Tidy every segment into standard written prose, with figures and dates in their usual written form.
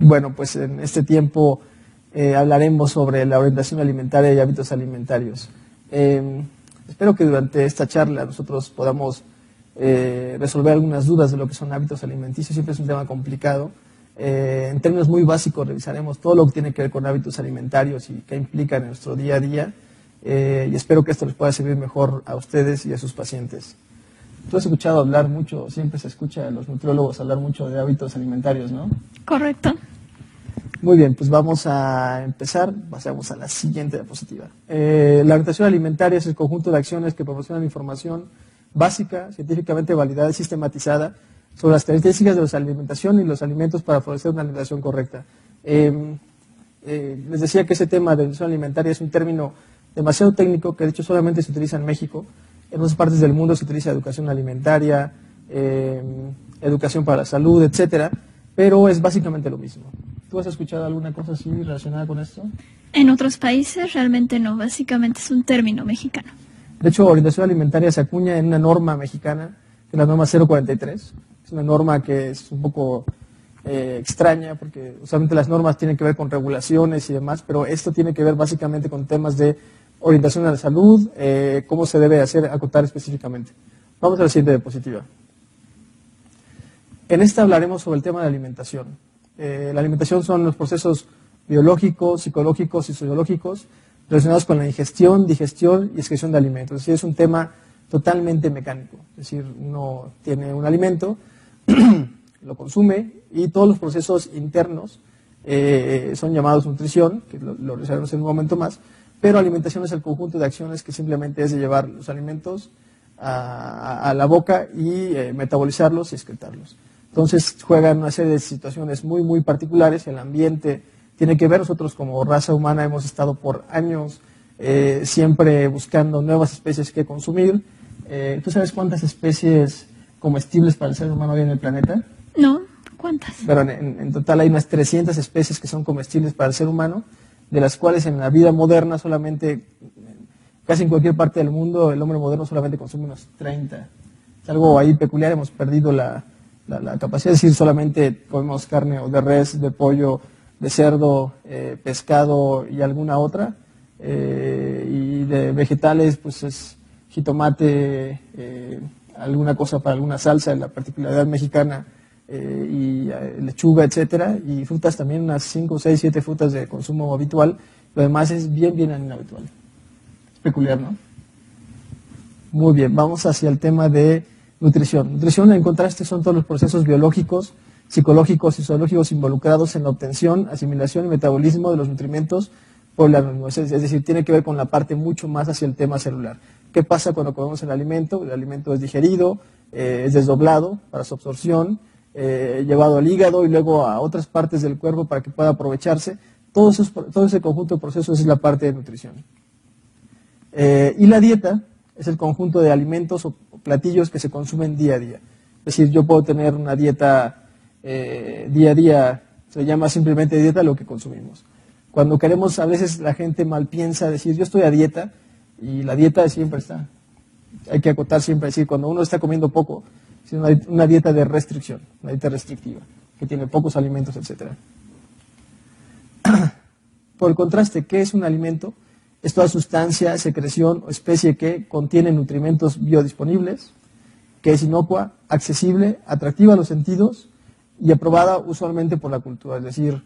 Bueno, pues en este tiempo hablaremos sobre la orientación alimentaria y hábitos alimentarios. Espero que durante esta charla nosotros podamos resolver algunas dudas de lo que son hábitos alimenticios. Siempre es un tema complicado. En términos muy básicos revisaremos todo lo que tiene que ver con hábitos alimentarios y qué implica en nuestro día a día. Y espero que esto les pueda servir mejor a ustedes y a sus pacientes. Tú has escuchado hablar mucho, siempre se escucha a los nutriólogos hablar mucho de hábitos alimentarios, ¿no? Correcto. Muy bien, pues vamos a empezar. Pasamos a la siguiente diapositiva. La orientación alimentaria es el conjunto de acciones que proporcionan información básica, científicamente validada y sistematizada sobre las características de la alimentación y los alimentos para favorecer una alimentación correcta. Les decía que ese tema de orientación alimentaria es un término demasiado técnico que de hecho solamente se utiliza en México. En otras partes del mundo se utiliza educación alimentaria, educación para la salud, etcétera, pero es básicamente lo mismo. ¿Tú has escuchado alguna cosa así relacionada con esto? En otros países realmente no, básicamente es un término mexicano. De hecho, orientación alimentaria se acuña en una norma mexicana, que es la norma 043. Es una norma que es un poco extraña, porque usualmente las normas tienen que ver con regulaciones y demás, pero esto tiene que ver básicamente con temas de orientación a la salud, cómo se debe hacer, acotar específicamente. Vamos a la siguiente diapositiva. En esta hablaremos sobre el tema de la alimentación. La alimentación son los procesos biológicos, psicológicos y sociológicos relacionados con la ingestión, digestión y excreción de alimentos. Es decir, es un tema totalmente mecánico. Es decir, uno tiene un alimento, lo consume y todos los procesos internos son llamados nutrición, que lo realizaremos en un momento más, pero alimentación es el conjunto de acciones que simplemente es de llevar los alimentos a la boca y metabolizarlos y excretarlos. Entonces juegan una serie de situaciones muy particulares. El ambiente tiene que ver. Nosotros como raza humana hemos estado por años siempre buscando nuevas especies que consumir. ¿Tú sabes cuántas especies comestibles para el ser humano hay en el planeta? No, ¿cuántas? Pero en total hay unas 300 especies que son comestibles para el ser humano, de las cuales en la vida moderna solamente, casi en cualquier parte del mundo, el hombre moderno solamente consume unos 30. Es algo ahí peculiar. Hemos perdido la capacidad de decir solamente comemos carne o de res, de pollo, de cerdo, pescado y alguna otra. Y de vegetales, pues es jitomate, alguna cosa para alguna salsa, en la particularidad mexicana, y lechuga, etcétera. Y frutas también, unas 5, 6, 7 frutas de consumo habitual. Lo demás es bien inhabitual. Es peculiar, ¿no? Muy bien, vamos hacia el tema de nutrición. Nutrición, en contraste, son todos los procesos biológicos, psicológicos y sociológicos involucrados en la obtención, asimilación y metabolismo de los nutrimentos por el organismo. Es decir, tiene que ver con la parte mucho más hacia el tema celular. ¿Qué pasa cuando comemos el alimento? El alimento es digerido, es desdoblado para su absorción, llevado al hígado y luego a otras partes del cuerpo para que pueda aprovecharse. Todo ese conjunto de procesos es la parte de nutrición. Y la dieta es el conjunto de alimentos o platillos que se consumen día a día. Es decir, yo puedo tener una dieta día a día, se llama simplemente dieta lo que consumimos. Cuando queremos, a veces la gente mal piensa decir yo estoy a dieta, y la dieta siempre está. Hay que acotar siempre, decir, cuando uno está comiendo poco, es una dieta de restricción, una dieta restrictiva, que tiene pocos alimentos, etc. Por el contraste, ¿qué es un alimento? Es toda sustancia, secreción o especie que contiene nutrimentos biodisponibles, que es inocua, accesible, atractiva a los sentidos y aprobada usualmente por la cultura. Es decir,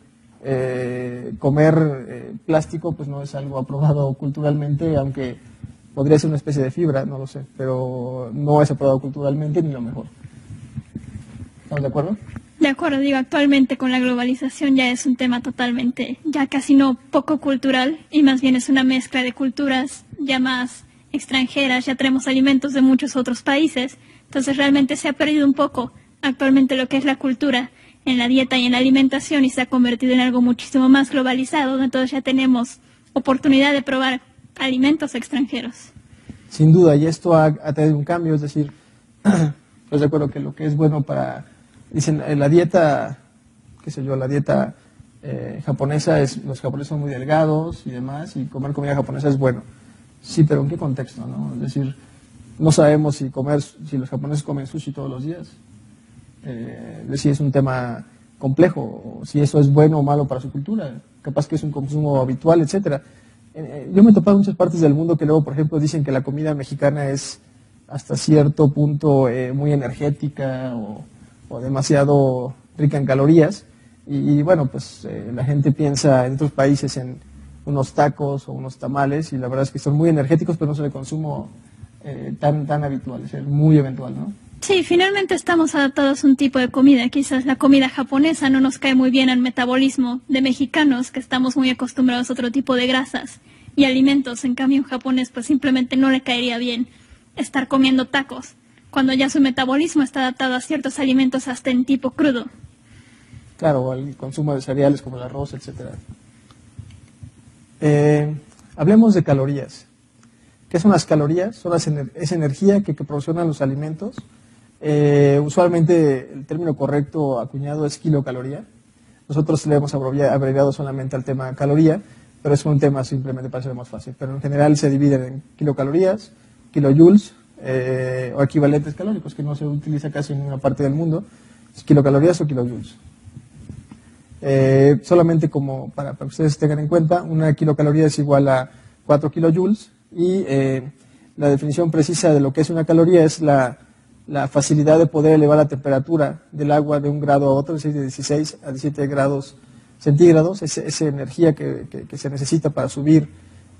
comer plástico pues no es algo aprobado culturalmente, aunque podría ser una especie de fibra, no lo sé, pero no es aprobado culturalmente ni lo mejor. ¿Estamos de acuerdo? De acuerdo, digo, actualmente con la globalización ya es un tema totalmente, ya casi no poco cultural, y más bien es una mezcla de culturas ya más extranjeras, ya tenemos alimentos de muchos otros países, entonces realmente se ha perdido un poco actualmente lo que es la cultura en la dieta y en la alimentación y se ha convertido en algo muchísimo más globalizado, donde todos ya tenemos oportunidad de probar alimentos extranjeros. Sin duda, y esto ha traído un cambio, es decir, pues recuerdo que lo que es bueno para, dicen, la dieta, qué sé yo, la dieta japonesa, los japoneses son muy delgados y demás, y comer comida japonesa es bueno. Sí, pero ¿en qué contexto, no? Es decir, no sabemos si los japoneses comen sushi todos los días. Es decir, es un tema complejo, si eso es bueno o malo para su cultura, capaz que es un consumo habitual, etcétera. Yo me he topado en muchas partes del mundo que luego, por ejemplo, dicen que la comida mexicana es hasta cierto punto muy energética o demasiado rica en calorías. Y bueno, pues la gente piensa en otros países en unos tacos o unos tamales y la verdad es que son muy energéticos, pero no son de consumo tan habitual, es muy eventual, ¿no? Sí, finalmente estamos adaptados a un tipo de comida. Quizás la comida japonesa no nos cae muy bien al metabolismo de mexicanos, que estamos muy acostumbrados a otro tipo de grasas y alimentos. En cambio, un japonés pues simplemente no le caería bien estar comiendo tacos, cuando ya su metabolismo está adaptado a ciertos alimentos hasta en tipo crudo. Claro, el consumo de cereales como el arroz, etcétera. Hablemos de calorías. ¿Qué son las calorías? Es energía que proporcionan los alimentos. Usualmente el término correcto acuñado es kilocaloría. Nosotros le hemos abreviado solamente al tema caloría, pero es un tema simplemente para ser más fácil. Pero en general se dividen en kilocalorías, kilojoules o equivalentes calóricos, que no se utiliza casi en ninguna parte del mundo. Es kilocalorías o kilojoules. Solamente como para que ustedes tengan en cuenta, una kilocaloría es igual a 4 kilojoules y la definición precisa de lo que es una caloría es la facilidad de poder elevar la temperatura del agua de un grado a otro, es decir, de 16 a 17 grados centígrados. Esa energía que se necesita para subir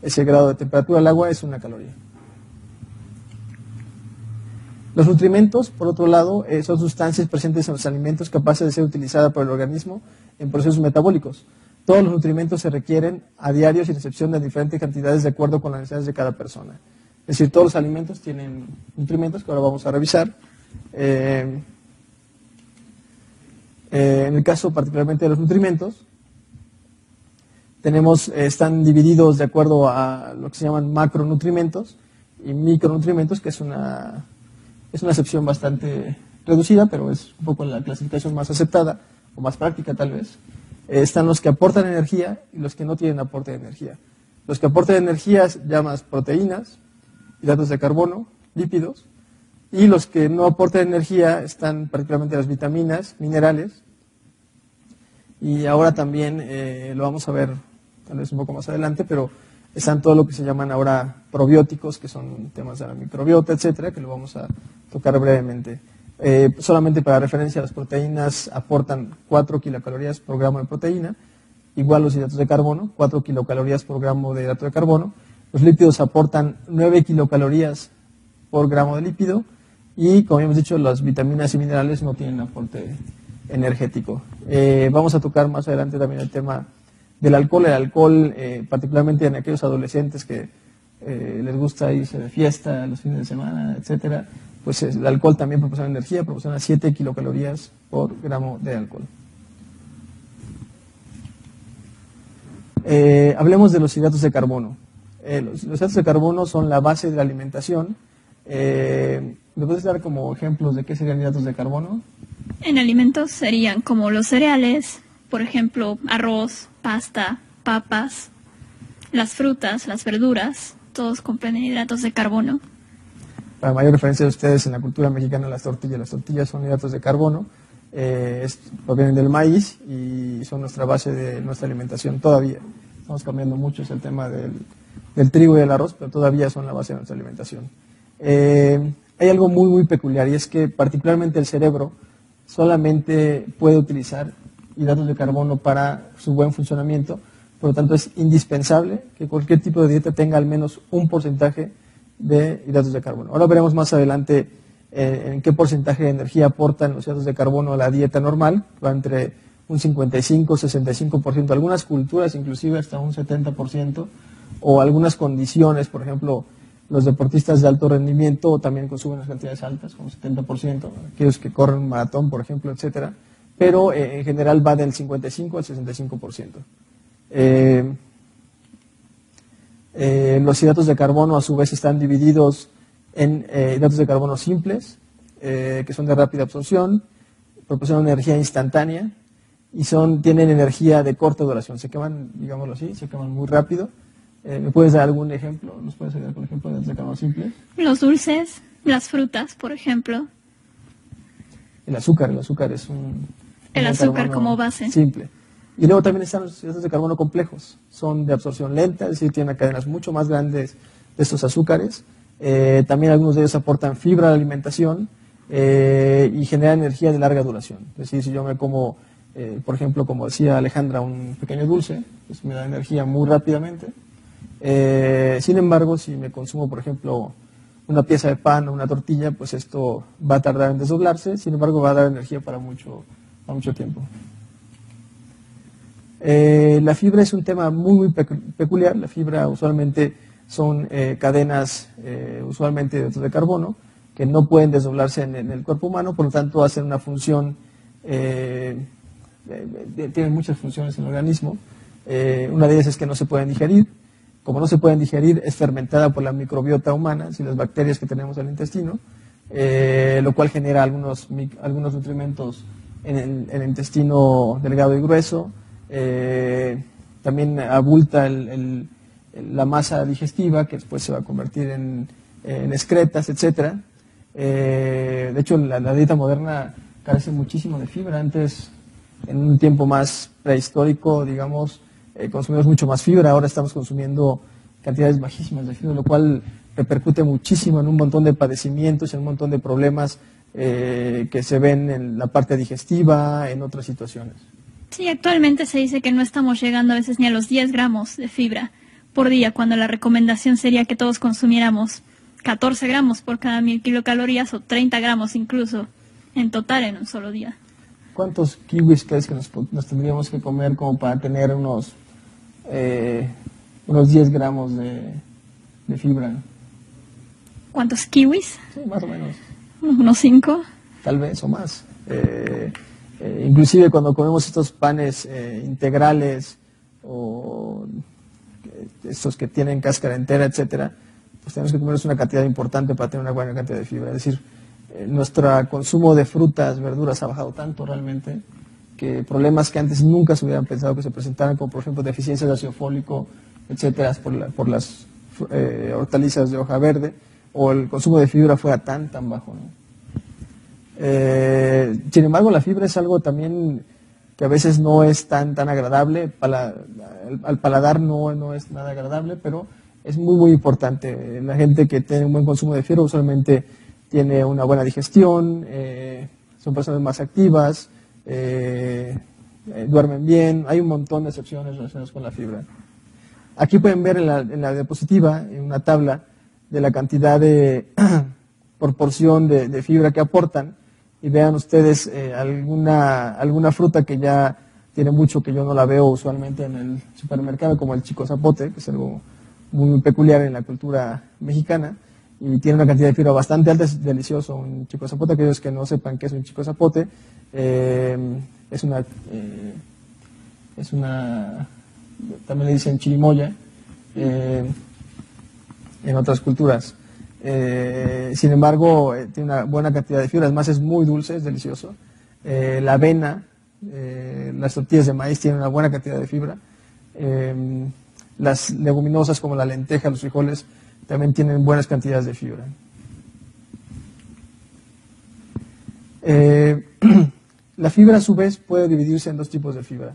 ese grado de temperatura al agua es una caloría. Los nutrimentos, por otro lado, son sustancias presentes en los alimentos capaces de ser utilizadas por el organismo en procesos metabólicos. Todos los nutrimentos se requieren a diario sin excepción de diferentes cantidades de acuerdo con las necesidades de cada persona. Es decir, todos los alimentos tienen nutrimentos que ahora vamos a revisar. En el caso particularmente de los nutrimentos, están divididos de acuerdo a lo que se llaman macronutrimentos y micronutrimentos, que es una excepción bastante reducida, pero es un poco la clasificación más aceptada o más práctica tal vez. Están los que aportan energía y los que no tienen aporte de energía. Los que aportan energía llamas proteínas, hidratos de carbono, lípidos, y los que no aportan energía están particularmente las vitaminas, minerales, y ahora también lo vamos a ver tal vez un poco más adelante, pero están todo lo que se llaman ahora probióticos, que son temas de la microbiota, etcétera, que lo vamos a tocar brevemente. Solamente para referencia, las proteínas aportan 4 kilocalorías por gramo de proteína, igual los hidratos de carbono, 4 kilocalorías por gramo de hidrato de carbono. Los lípidos aportan 9 kilocalorías por gramo de lípido y, como hemos dicho, las vitaminas y minerales no tienen aporte energético. Vamos a tocar más adelante también el tema del alcohol. El alcohol, particularmente en aquellos adolescentes que les gusta irse de fiesta los fines de semana, etcétera, pues el alcohol también proporciona energía, proporciona 7 kilocalorías por gramo de alcohol. Hablemos de los hidratos de carbono. Los hidratos de carbono son la base de la alimentación. ¿Me puedes dar como ejemplos de qué serían hidratos de carbono? En alimentos serían como los cereales, por ejemplo, arroz, pasta, papas, las frutas, las verduras, todos comprenden hidratos de carbono. Para mayor referencia de ustedes, en la cultura mexicana las tortillas son hidratos de carbono, provienen del maíz y son nuestra base de nuestra alimentación todavía. Estamos cambiando mucho, es el tema del trigo y del arroz, pero todavía son la base de nuestra alimentación. Hay algo muy, muy peculiar y es que particularmente el cerebro solamente puede utilizar hidratos de carbono para su buen funcionamiento, por lo tanto es indispensable que cualquier tipo de dieta tenga al menos un porcentaje de hidratos de carbono. Ahora veremos más adelante en qué porcentaje de energía aportan los hidratos de carbono a la dieta normal, va entre un 55-65%, algunas culturas inclusive hasta un 70%, o algunas condiciones, por ejemplo, los deportistas de alto rendimiento también consumen las cantidades altas, como 70%, aquellos que corren un maratón, por ejemplo, etcétera, pero en general va del 55 al 65%. Los hidratos de carbono a su vez están divididos en hidratos de carbono simples, que son de rápida absorción, proporcionan energía instantánea y tienen energía de corta duración. Se queman, digámoslo así, se queman muy rápido. ¿Me puedes dar algún ejemplo? ¿Nos puedes ayudar con ejemplo de hidratos de carbono simples? Los dulces, las frutas, por ejemplo. El azúcar es El de azúcar carbono como base. simple. Y luego también están los hidratos de carbono complejos. Son de absorción lenta, es decir, tienen cadenas mucho más grandes de estos azúcares. También algunos de ellos aportan fibra a la alimentación y generan energía de larga duración. Es decir, si yo me como, por ejemplo, como decía Alejandra, un pequeño dulce, pues me da energía muy rápidamente. Sin embargo, si me consumo, por ejemplo, una pieza de pan o una tortilla, pues esto va a tardar en desdoblarse, sin embargo va a dar energía para mucho tiempo. La fibra es un tema muy peculiar. La fibra usualmente son cadenas, usualmente de hidratos de carbono, que no pueden desdoblarse en el cuerpo humano, por lo tanto hacen una función, tienen muchas funciones en el organismo. Una de ellas es que no se pueden digerir. Como no se pueden digerir, es fermentada por la microbiota humana, y las bacterias que tenemos en el intestino, lo cual genera algunos nutrimentos en el intestino delgado y grueso. También abulta la masa digestiva, que después se va a convertir en excretas, etc. De hecho, la dieta moderna carece muchísimo de fibra. Antes, en un tiempo más prehistórico, digamos, consumimos mucho más fibra. Ahora estamos consumiendo cantidades bajísimas de fibra, lo cual repercute muchísimo en un montón de padecimientos, en un montón de problemas que se ven en la parte digestiva, en otras situaciones. Sí, actualmente se dice que no estamos llegando a veces ni a los 10 gramos de fibra por día, cuando la recomendación sería que todos consumiéramos 14 gramos por cada 1000 kilocalorías o 30 gramos incluso en total en un solo día. ¿Cuántos kiwis crees que nos tendríamos que comer como para tener unos 10 gramos de fibra? ¿Cuántos kiwis? Sí, más o menos. Unos 5. Tal vez, o más. Inclusive cuando comemos estos panes integrales o estos que tienen cáscara entera, etcétera, pues tenemos que comernos una cantidad importante para tener una buena cantidad de fibra. Es decir, nuestro consumo de frutas, verduras ha bajado tanto realmente que problemas que antes nunca se hubieran pensado que se presentaran, como por ejemplo deficiencia de ácido fólico, etcétera, por las hortalizas de hoja verde, o el consumo de fibra fuera tan bajo, ¿no? Sin embargo, la fibra es algo también que a veces no es tan agradable, al paladar no es nada agradable, pero es muy importante. La gente que tiene un buen consumo de fibra usualmente tiene una buena digestión, son personas más activas, duermen bien. Hay un montón de excepciones relacionadas con la fibra. Aquí pueden ver en la diapositiva, en una tabla, de la cantidad de proporción de fibra que aportan. Y vean ustedes alguna fruta que ya tiene mucho, que yo no la veo usualmente en el supermercado, como el chico zapote, que es algo muy peculiar en la cultura mexicana, y tiene una cantidad de fibra bastante alta. Es delicioso un chico zapote. Aquellos que no sepan qué es un chico zapote, es una también le dicen chirimoya en otras culturas. Sin embargo, tiene una buena cantidad de fibra, además es muy dulce, es delicioso. La avena, las tortillas de maíz tienen una buena cantidad de fibra. Las leguminosas como la lenteja, los frijoles, también tienen buenas cantidades de fibra. La fibra a su vez puede dividirse en dos tipos de fibra: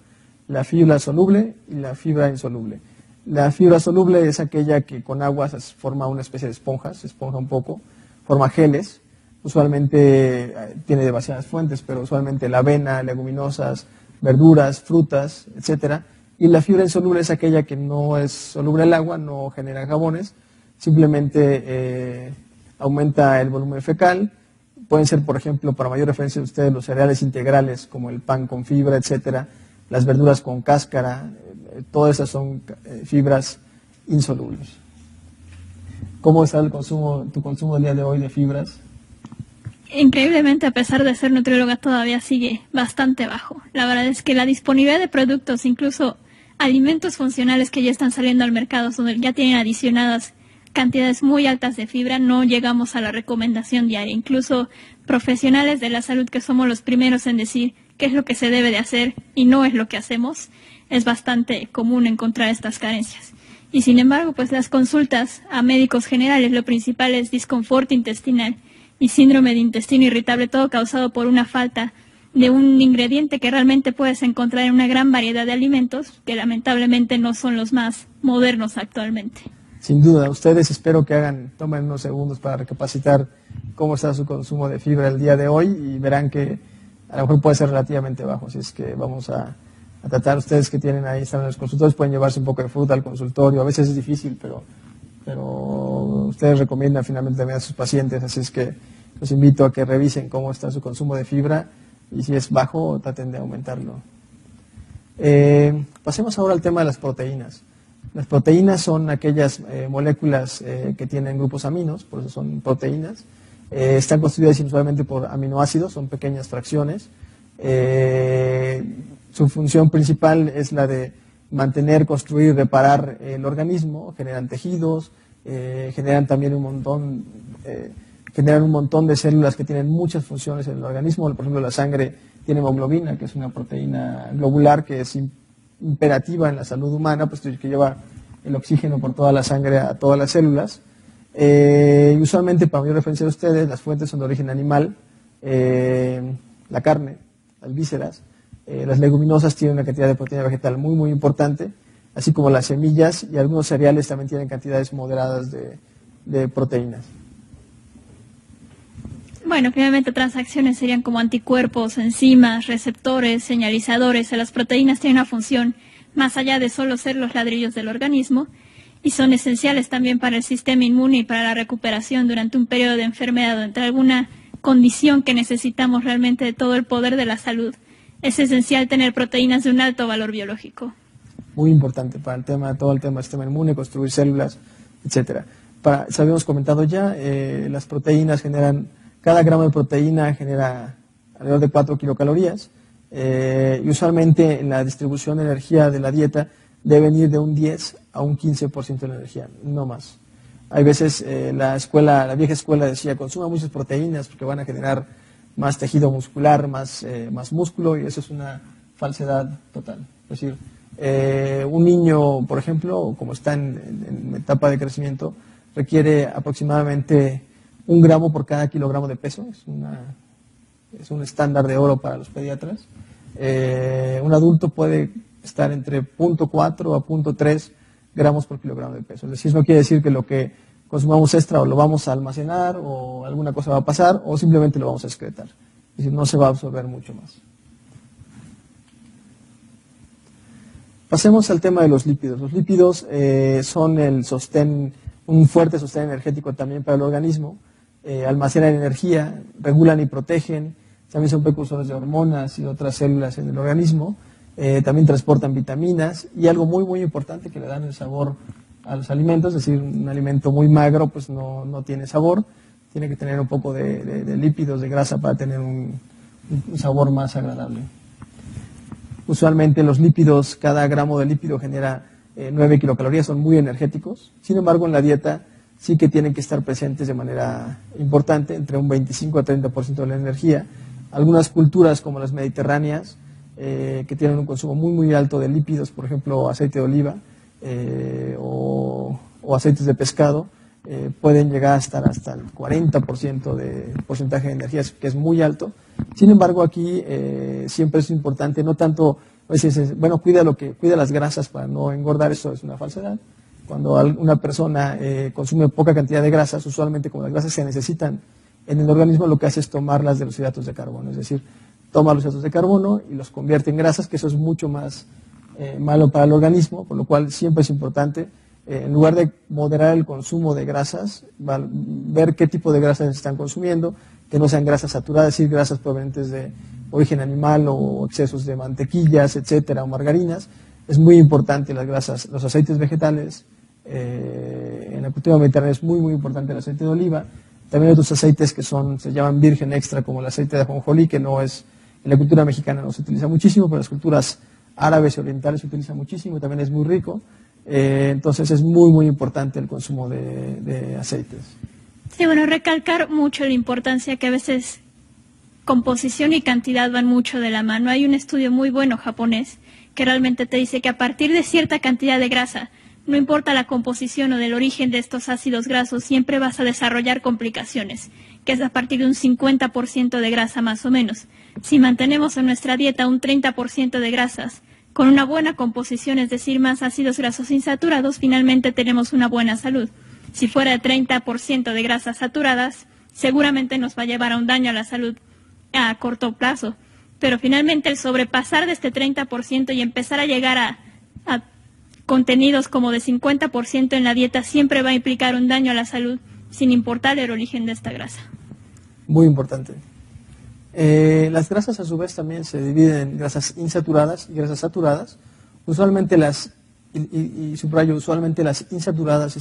la fibra soluble y la fibra insoluble. La fibra soluble es aquella que con agua se forma una especie de esponja, se esponja un poco, forma geles. Usualmente tiene demasiadas fuentes, pero usualmente la avena, leguminosas, verduras, frutas, etcétera. Y la fibra insoluble es aquella que no es soluble al agua, no genera jabones, simplemente aumenta el volumen fecal. Pueden ser, por ejemplo, para mayor referencia de ustedes, los cereales integrales como el pan con fibra, etcétera, las verduras con cáscara. Todas esas son fibras insolubles. ¿Cómo está tu consumo del día de hoy de fibras? Increíblemente, a pesar de ser nutrióloga, todavía sigue bastante bajo. La verdad es que la disponibilidad de productos, incluso alimentos funcionales que ya están saliendo al mercado, donde ya tienen adicionadas cantidades muy altas de fibra, no llegamos a la recomendación diaria. Incluso profesionales de la salud, que somos los primeros en decir qué es lo que se debe de hacer y no es lo que hacemos, es bastante común encontrar estas carencias. Y sin embargo, pues las consultas a médicos generales, lo principal es disconfort intestinal y síndrome de intestino irritable, todo causado por una falta de un ingrediente que realmente puedes encontrar en una gran variedad de alimentos que lamentablemente no son los más modernos actualmente. Sin duda, ustedes espero que tomen unos segundos para recapacitar cómo está su consumo de fibra el día de hoy y verán que a lo mejor puede ser relativamente bajo, así es que vamos a tratar. Ustedes que tienen ahí, están en los consultorios, pueden llevarse un poco de fruta al consultorio, a veces es difícil, pero ustedes recomiendan finalmente también a sus pacientes, así es que los invito a que revisen cómo está su consumo de fibra y si es bajo, traten de aumentarlo. Pasemos ahora al tema de las proteínas. Las proteínas son aquellas moléculas que tienen grupos aminos, por eso son proteínas. Están constituidas inusualmente por aminoácidos, son pequeñas fracciones. Su función principal es la de mantener, construir, reparar el organismo, generan tejidos, generan también un montón de células que tienen muchas funciones en el organismo. Por ejemplo, la sangre tiene hemoglobina, que es una proteína globular que es imperativa en la salud humana, pues que lleva el oxígeno por toda la sangre a todas las células. Y usualmente, para mayor referencia de ustedes, las fuentes son de origen animal, la carne, las vísceras. Las leguminosas tienen una cantidad de proteína vegetal muy, muy importante, así como las semillas y algunos cereales también tienen cantidades moderadas de proteínas. Bueno, finalmente otras acciones serían como anticuerpos, enzimas, receptores, señalizadores. Las proteínas tienen una función más allá de solo ser los ladrillos del organismo y son esenciales también para el sistema inmune y para la recuperación durante un periodo de enfermedad o entre alguna condición que necesitamos realmente de todo el poder de la salud. Es esencial tener proteínas de un alto valor biológico. Muy importante para todo el tema del sistema inmune, construir células, etcétera. Habíamos comentado ya, las proteínas cada gramo de proteína genera alrededor de 4 kilocalorías y usualmente en la distribución de energía de la dieta deben ir de un 10 a un 15% de la energía, no más. Hay veces la vieja escuela decía, consuma muchas proteínas porque van a generar más tejido muscular, más músculo, y eso es una falsedad total. Es decir, un niño, por ejemplo, como está en etapa de crecimiento, requiere aproximadamente 1 gramo por cada kilogramo de peso. Es un estándar de oro para los pediatras. Un adulto puede estar entre 0.4 a 0.3 gramos por kilogramo de peso. Es decir, no quiere decir que lo que consumamos extra o lo vamos a almacenar o alguna cosa va a pasar o simplemente lo vamos a excretar. Es decir, no se va a absorber mucho más. Pasemos al tema de los lípidos. Los lípidos son un fuerte sostén energético también para el organismo. Almacenan energía, regulan y protegen. También son precursores de hormonas y otras células en el organismo. También transportan vitaminas y algo muy, muy importante que le dan el sabor a los alimentos, es decir, un alimento muy magro pues no tiene sabor, tiene que tener un poco de lípidos, de grasa para tener un sabor más agradable. Usualmente los lípidos, cada gramo de lípido genera 9 kilocalorías, son muy energéticos, sin embargo en la dieta sí que tienen que estar presentes de manera importante, entre un 25 a 30% de la energía. Algunas culturas como las mediterráneas, que tienen un consumo muy, muy alto de lípidos, por ejemplo aceite de oliva, o aceites de pescado, pueden llegar a estar hasta el 40% de porcentaje de energía, que es muy alto. Sin embargo, aquí siempre es importante, no tanto, a veces, bueno, cuida las grasas para no engordar, eso es una falsedad. Cuando una persona consume poca cantidad de grasas, usualmente como las grasas se necesitan en el organismo, lo que hace es tomarlas de los hidratos de carbono, es decir, toma los hidratos de carbono y los convierte en grasas, que eso es mucho más malo para el organismo, por lo cual siempre es importante, en lugar de moderar el consumo de grasas, ver qué tipo de grasas se están consumiendo, que no sean grasas saturadas, es decir, grasas provenientes de origen animal o excesos de mantequillas, etcétera, o margarinas. Es muy importante las grasas, los aceites vegetales. En la cultura mediterránea es muy, muy importante el aceite de oliva. También hay otros aceites que se llaman virgen extra, como el aceite de ajonjolí, que no es, en la cultura mexicana no se utiliza muchísimo, pero en las culturas árabes y orientales se utiliza muchísimo y también es muy rico. Entonces es muy, muy importante el consumo de aceites. Sí, bueno, recalcar mucho la importancia que a veces composición y cantidad van mucho de la mano. Hay un estudio muy bueno japonés que realmente te dice que a partir de cierta cantidad de grasa, no importa la composición o del origen de estos ácidos grasos, siempre vas a desarrollar complicaciones, que es a partir de un 50% de grasa más o menos. Si mantenemos en nuestra dieta un 30% de grasas, con una buena composición, es decir, más ácidos grasos insaturados, finalmente tenemos una buena salud. Si fuera de 30% de grasas saturadas, seguramente nos va a llevar a un daño a la salud a corto plazo. Pero finalmente el sobrepasar de este 30% y empezar a llegar a contenidos como de 50% en la dieta siempre va a implicar un daño a la salud, sin importar el origen de esta grasa. Muy importante. Las grasas a su vez también se dividen en grasas insaturadas y grasas saturadas. Usualmente y subrayo, usualmente las insaturadas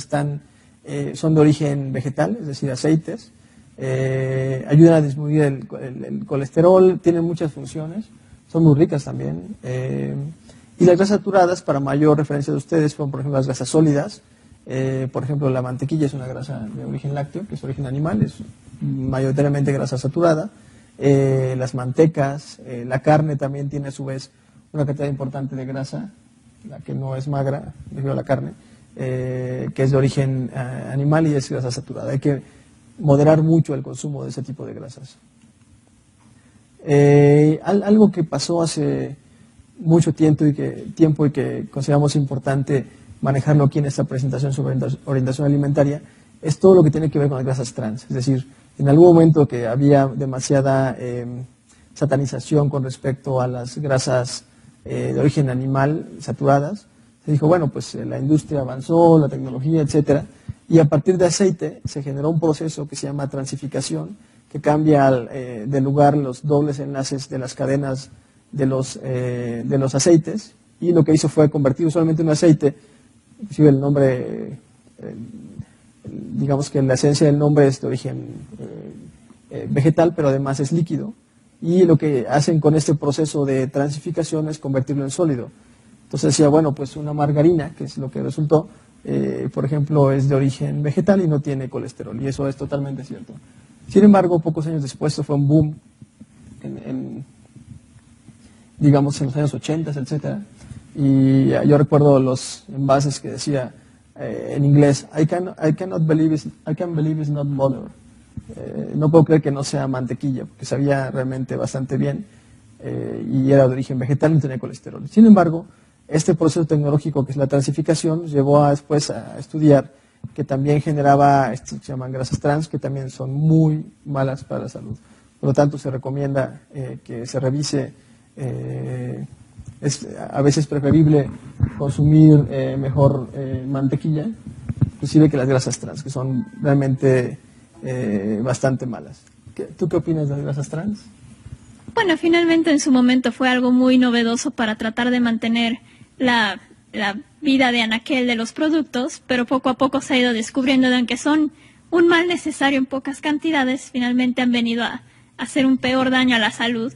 son de origen vegetal, es decir, aceites. Ayudan a disminuir el colesterol, tienen muchas funciones, son muy ricas también. Y las grasas saturadas, para mayor referencia de ustedes, son por ejemplo las grasas sólidas. Por ejemplo, la mantequilla es una grasa de origen lácteo, que es origen animal, es mayoritariamente grasa saturada. Las mantecas, la carne también tiene a su vez una cantidad importante de grasa, la que no es magra, debido a la carne, que es de origen animal y es grasa saturada. Hay que moderar mucho el consumo de ese tipo de grasas. Algo que pasó hace mucho tiempo y que consideramos importante manejarlo aquí en esta presentación sobre orientación alimentaria es todo lo que tiene que ver con las grasas trans. Es decir, en algún momento que había demasiada satanización con respecto a las grasas de origen animal saturadas, se dijo, bueno, pues la industria avanzó, la tecnología, etcétera, y a partir de aceite se generó un proceso que se llama transificación, que cambia de lugar los dobles enlaces de las cadenas de los aceites, y lo que hizo fue convertir usualmente un aceite, inclusive el nombre, digamos que la esencia del nombre es de origen vegetal, pero además es líquido, y lo que hacen con este proceso de transificación es convertirlo en sólido. Entonces decía, bueno, pues una margarina, que es lo que resultó, por ejemplo, es de origen vegetal y no tiene colesterol, y eso es totalmente cierto. Sin embargo, pocos años después, esto fue un boom digamos en los años 80, etcétera, y yo recuerdo los envases que decía en inglés, I can't believe it's not butter. No puedo creer que no sea mantequilla, porque sabía realmente bastante bien y era de origen vegetal y no tenía colesterol. Sin embargo, este proceso tecnológico que es la transificación llevó después a estudiar que también generaba esto que se llaman grasas trans, que también son muy malas para la salud. Por lo tanto, se recomienda que se revise. Es a veces preferible consumir mejor mantequilla, inclusive que las grasas trans, que son realmente bastante malas. ¿Tú qué opinas de las grasas trans? Bueno, finalmente en su momento fue algo muy novedoso para tratar de mantener la vida de anaquel de los productos, pero poco a poco se ha ido descubriendo de que son un mal necesario en pocas cantidades, finalmente han venido a hacer un peor daño a la salud,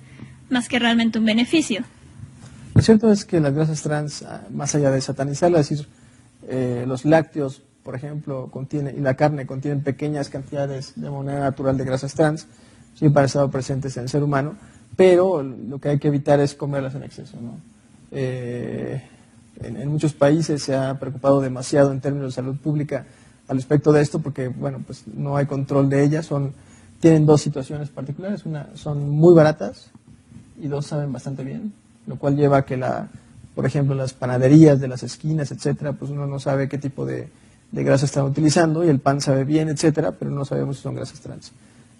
más que realmente un beneficio. Lo cierto es que las grasas trans, más allá de satanizarlas, es decir, los lácteos, por ejemplo, y la carne contienen pequeñas cantidades de manera natural de grasas trans, siempre han estado presentes en el ser humano, pero lo que hay que evitar es comerlas en exceso, ¿no? En muchos países se ha preocupado demasiado en términos de salud pública al respecto de esto, porque bueno, pues no hay control de ellas, tienen dos situaciones particulares, una, son muy baratas y dos, saben bastante bien, lo cual lleva a que por ejemplo, las panaderías de las esquinas, etcétera, pues uno no sabe qué tipo de grasa están utilizando y el pan sabe bien, etcétera, pero no sabemos si son grasas trans.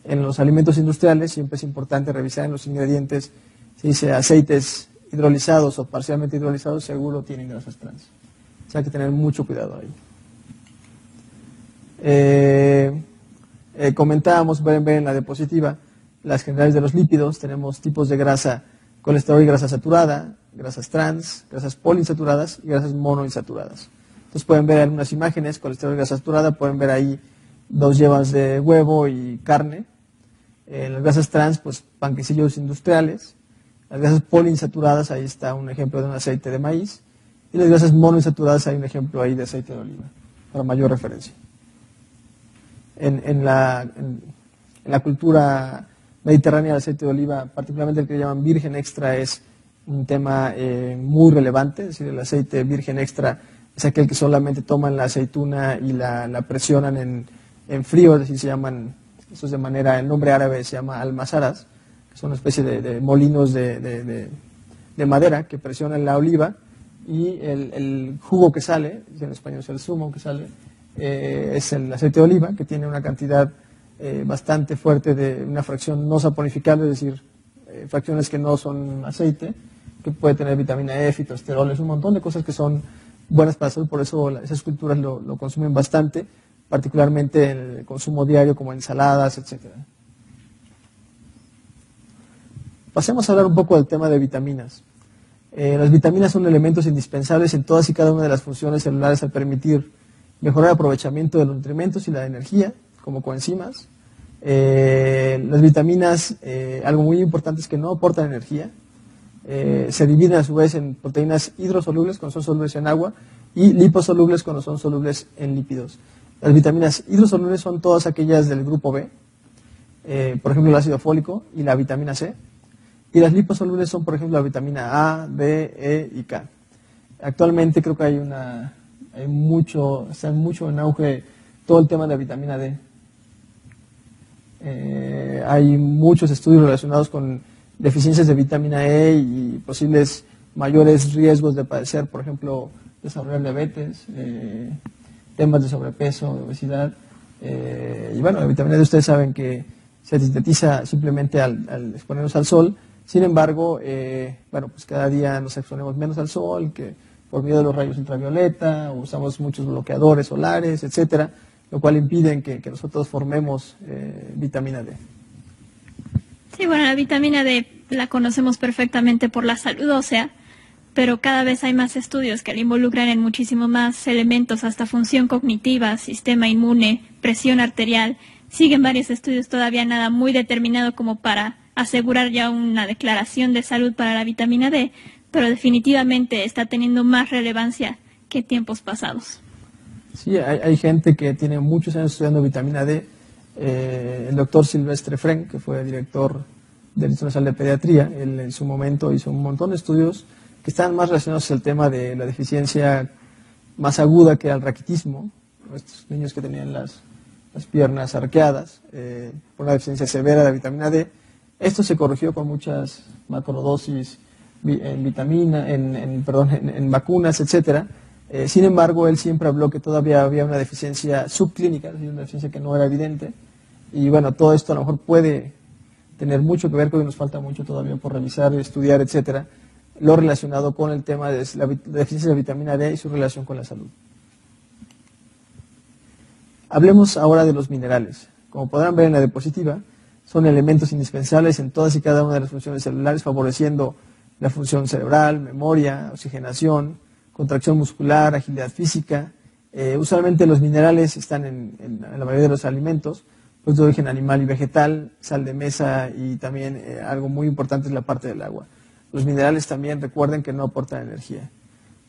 En los alimentos industriales siempre es importante revisar en los ingredientes si dice aceites hidrolizados o parcialmente hidrolizados, seguro tienen grasas trans. O sea, hay que tener mucho cuidado ahí. Comentábamos, pueden ver en la diapositiva, las generales de los lípidos. Tenemos tipos de grasa, colesterol y grasa saturada, grasas trans, grasas poliinsaturadas y grasas monoinsaturadas. Entonces pueden ver algunas imágenes, colesterol y grasa saturada, pueden ver ahí 2 yema de huevo y carne. Las grasas trans, pues panquecillos industriales. Las grasas poliinsaturadas, ahí está un ejemplo de un aceite de maíz. Y las grasas monoinsaturadas, hay un ejemplo ahí de aceite de oliva, para mayor referencia. En la cultura mediterránea, el aceite de oliva, particularmente el que llaman virgen extra, es un tema muy relevante. Es decir, el aceite virgen extra es aquel que solamente toman la aceituna y la presionan en frío, es decir, se llaman Esto es de manera, el nombre árabe se llama almazaras, que son una especie de molinos de madera que presionan la oliva, y el jugo que sale, en español es el zumo que sale, es el aceite de oliva, que tiene una cantidad bastante fuerte de una fracción no saponificable, es decir, fracciones que no son aceite, que puede tener vitamina E, fitoesteroles, un montón de cosas que son buenas para la salud. Por eso esas culturas lo consumen bastante, particularmente en el consumo diario como ensaladas, etcétera. Pasemos a hablar un poco del tema de vitaminas. Las vitaminas son elementos indispensables en todas y cada una de las funciones celulares al permitir mejorar el aprovechamiento de los nutrimentos y la energía, como coenzimas. Las vitaminas, algo muy importante es que no aportan energía. Se dividen a su vez en proteínas hidrosolubles cuando son solubles en agua y liposolubles cuando son solubles en lípidos. Las vitaminas hidrosolubles son todas aquellas del grupo B, por ejemplo el ácido fólico y la vitamina C. Y las liposolubles son, por ejemplo, la vitamina A, B, E y K. Actualmente creo que está mucho en auge todo el tema de la vitamina D. Hay muchos estudios relacionados con deficiencias de vitamina E y posibles mayores riesgos de padecer, por ejemplo, desarrollar diabetes, temas de sobrepeso, de obesidad. Y bueno, la vitamina D ustedes saben que se sintetiza simplemente al exponernos al sol. Sin embargo, pues cada día nos exponemos menos al sol, que por medio de los rayos ultravioleta, usamos muchos bloqueadores solares, etcétera, lo cual impide que nosotros formemos vitamina D. Sí, bueno, la vitamina D la conocemos perfectamente por la salud ósea, pero cada vez hay más estudios que la involucran en muchísimos más elementos, hasta función cognitiva, sistema inmune, presión arterial. Siguen varios estudios, todavía nada muy determinado como para asegurar ya una declaración de salud para la vitamina D, pero definitivamente está teniendo más relevancia que tiempos pasados. Sí, hay gente que tiene muchos años estudiando vitamina D. El doctor Silvestre Frenk, que fue director del Instituto Nacional de Pediatría, él en su momento hizo un montón de estudios que estaban más relacionados al tema de la deficiencia más aguda, que era el raquitismo, estos niños que tenían las piernas arqueadas, por una deficiencia severa de vitamina D. Esto se corrigió con muchas macrodosis en vacunas, etcétera. Sin embargo, él siempre habló que todavía había una deficiencia subclínica, es decir, una deficiencia que no era evidente. Y bueno, todo esto a lo mejor puede tener mucho que ver, que hoy nos falta mucho todavía por revisar, estudiar, etcétera, lo relacionado con el tema de la deficiencia de vitamina D y su relación con la salud. Hablemos ahora de los minerales. Como podrán ver en la diapositiva, son elementos indispensables en todas y cada una de las funciones celulares, favoreciendo la función cerebral, memoria, oxigenación, contracción muscular, agilidad física. Usualmente los minerales están en la mayoría de los alimentos, pues de origen animal y vegetal, sal de mesa, y también algo muy importante es la parte del agua. Los minerales también, recuerden que no aportan energía.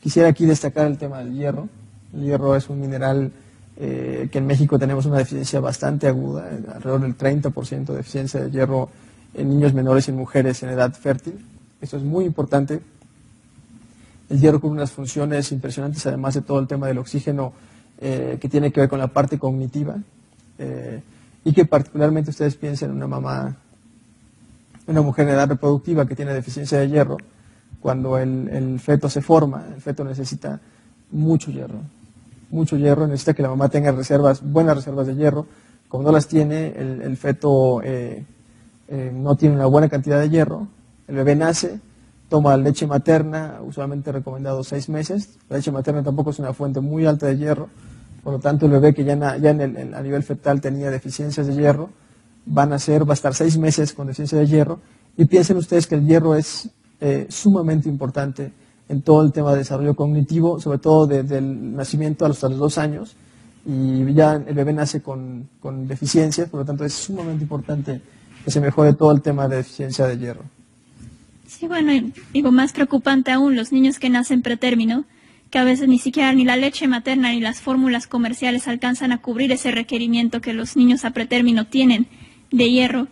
Quisiera aquí destacar el tema del hierro. El hierro es un mineral que en México tenemos una deficiencia bastante aguda, alrededor del 30% de deficiencia de hierro en niños menores y en mujeres en edad fértil. Esto es muy importante. El hierro cumple unas funciones impresionantes, además de todo el tema del oxígeno que tiene que ver con la parte cognitiva, y que particularmente ustedes piensen en una mamá, una mujer en edad reproductiva que tiene deficiencia de hierro. Cuando el feto se forma, el feto necesita mucho hierro, necesita que la mamá tenga buenas reservas de hierro. Como no las tiene, el feto no tiene una buena cantidad de hierro. El bebé nace, toma leche materna, usualmente recomendado 6 meses. La leche materna tampoco es una fuente muy alta de hierro, por lo tanto el bebé que ya a nivel fetal tenía deficiencias de hierro, va a estar 6 meses con deficiencia de hierro. Y piensen ustedes que el hierro es sumamente importante en todo el tema de desarrollo cognitivo, sobre todo desde el nacimiento hasta los 2 años, y ya el bebé nace con deficiencias, por lo tanto es sumamente importante que se mejore todo el tema de deficiencia de hierro. Sí, bueno, y digo, más preocupante aún, los niños que nacen pretérmino, que a veces ni siquiera ni la leche materna ni las fórmulas comerciales alcanzan a cubrir ese requerimiento que los niños a pretérmino tienen de hierro.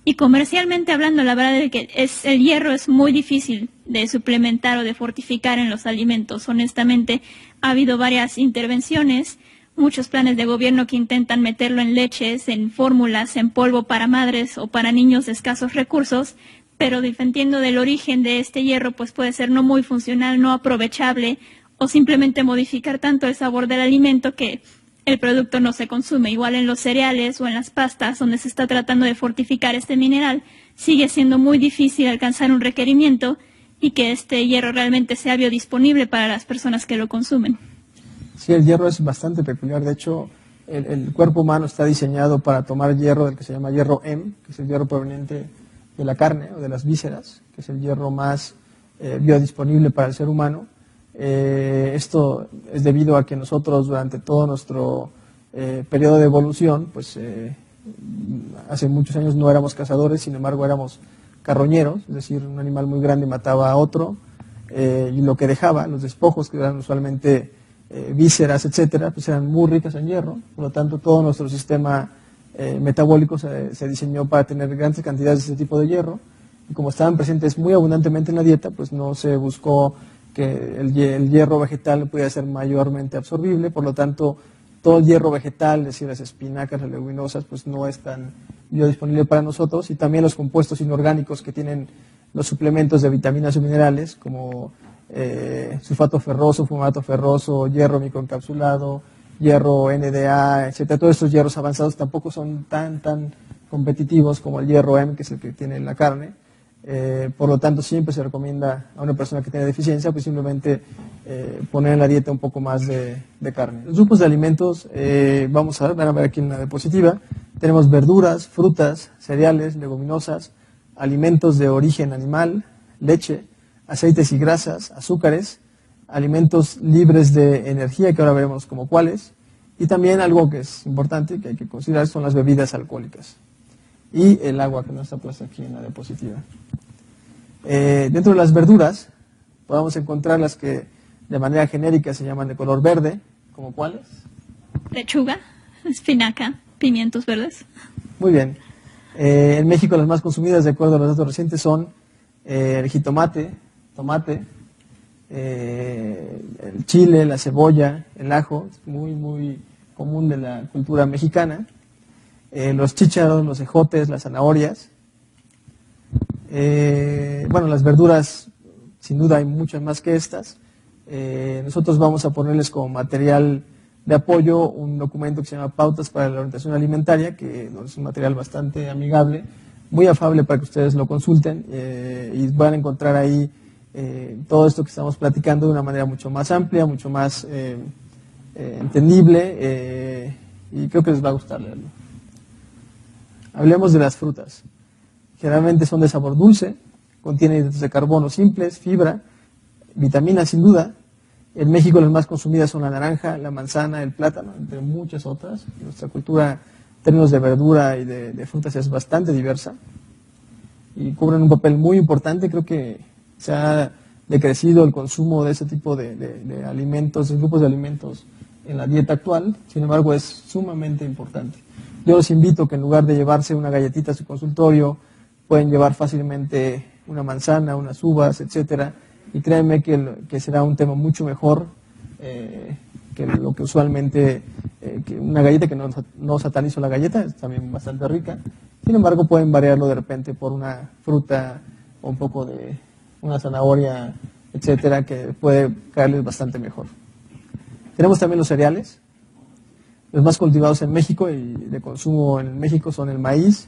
Y comercialmente hablando, la verdad es que el hierro es muy difícil de suplementar o de fortificar en los alimentos. Honestamente, ha habido varias intervenciones muchos planes de gobierno que intentan meterlo en leches, en fórmulas, en polvo para madres o para niños de escasos recursos, pero dependiendo del origen de este hierro, pues puede ser no muy funcional, no aprovechable, o simplemente modificar tanto el sabor del alimento que el producto no se consume. Igual en los cereales o en las pastas, donde se está tratando de fortificar este mineral, sigue siendo muy difícil alcanzar un requerimiento y que este hierro realmente sea biodisponible para las personas que lo consumen. Sí, el hierro es bastante peculiar. De hecho, el cuerpo humano está diseñado para tomar hierro del que se llama hierro M, que es el hierro proveniente de la carne o de las vísceras, que es el hierro más biodisponible para el ser humano. Esto es debido a que nosotros durante todo nuestro periodo de evolución, pues hace muchos años no éramos cazadores, sin embargo éramos carroñeros, es decir, un animal muy grande mataba a otro y lo que dejaba, los despojos que eran usualmente vísceras, etcétera, pues eran muy ricas en hierro. Por lo tanto, todo nuestro sistema metabólico se diseñó para tener grandes cantidades de ese tipo de hierro, y como estaban presentes muy abundantemente en la dieta, pues no se buscó que el hierro vegetal pudiera ser mayormente absorbible. Por lo tanto, todo el hierro vegetal, es decir, las espinacas, las leguminosas, pues no es tan biodisponible para nosotros, y también los compuestos inorgánicos que tienen los suplementos de vitaminas o minerales, como sulfato ferroso, fumato ferroso, hierro microencapsulado, hierro NDA, etcétera. Todos estos hierros avanzados tampoco son tan competitivos como el hierro M, que es el que tiene en la carne. Por lo tanto, siempre se recomienda a una persona que tiene deficiencia, pues simplemente poner en la dieta un poco más de carne. Los grupos de alimentos, van a ver aquí en la diapositiva, tenemos verduras, frutas, cereales, leguminosas, alimentos de origen animal, leche, aceites y grasas, azúcares, alimentos libres de energía, que ahora veremos como cuáles, y también algo que es importante, que hay que considerar, son las bebidas alcohólicas y el agua, que no está puesta aquí en la diapositiva. Dentro de las verduras podemos encontrar las que de manera genérica se llaman de color verde, ¿como cuáles? Lechuga, espinaca, pimientos verdes. Muy bien. En México las más consumidas, de acuerdo a los datos recientes, son el jitomate, tomate, el chile, la cebolla, el ajo, es muy común de la cultura mexicana, los chícharos, los ejotes, las zanahorias. Las verduras, sin duda hay muchas más que estas. Nosotros vamos a ponerles como material de apoyo un documento que se llama Pautas para la Orientación Alimentaria, que es un material bastante amigable, muy afable para que ustedes lo consulten y van a encontrar ahí todo esto que estamos platicando de una manera mucho más amplia, mucho más entendible, y creo que les va a gustar leerlo. Hablemos de las frutas. Generalmente son de sabor dulce, contienen hidratos de carbono simples, fibra, vitaminas sin duda. En México las más consumidas son la naranja, la manzana, el plátano, entre muchas otras. Nuestra cultura en términos de verdura y de frutas es bastante diversa y cubren un papel muy importante. Creo que se ha decrecido el consumo de ese tipo de alimentos, de grupos de alimentos en la dieta actual. Sin embargo, es sumamente importante. Yo los invito que en lugar de llevarse una galletita a su consultorio, pueden llevar fácilmente una manzana, unas uvas, etcétera, y créanme que será un tema mucho mejor que lo que usualmente, que una galleta, que no satanizo la galleta, es también bastante rica. Sin embargo, pueden variarlo de repente por una fruta o un poco de una zanahoria, etcétera, que puede caerles bastante mejor. Tenemos también los cereales. Los más cultivados en México y de consumo en México son el maíz,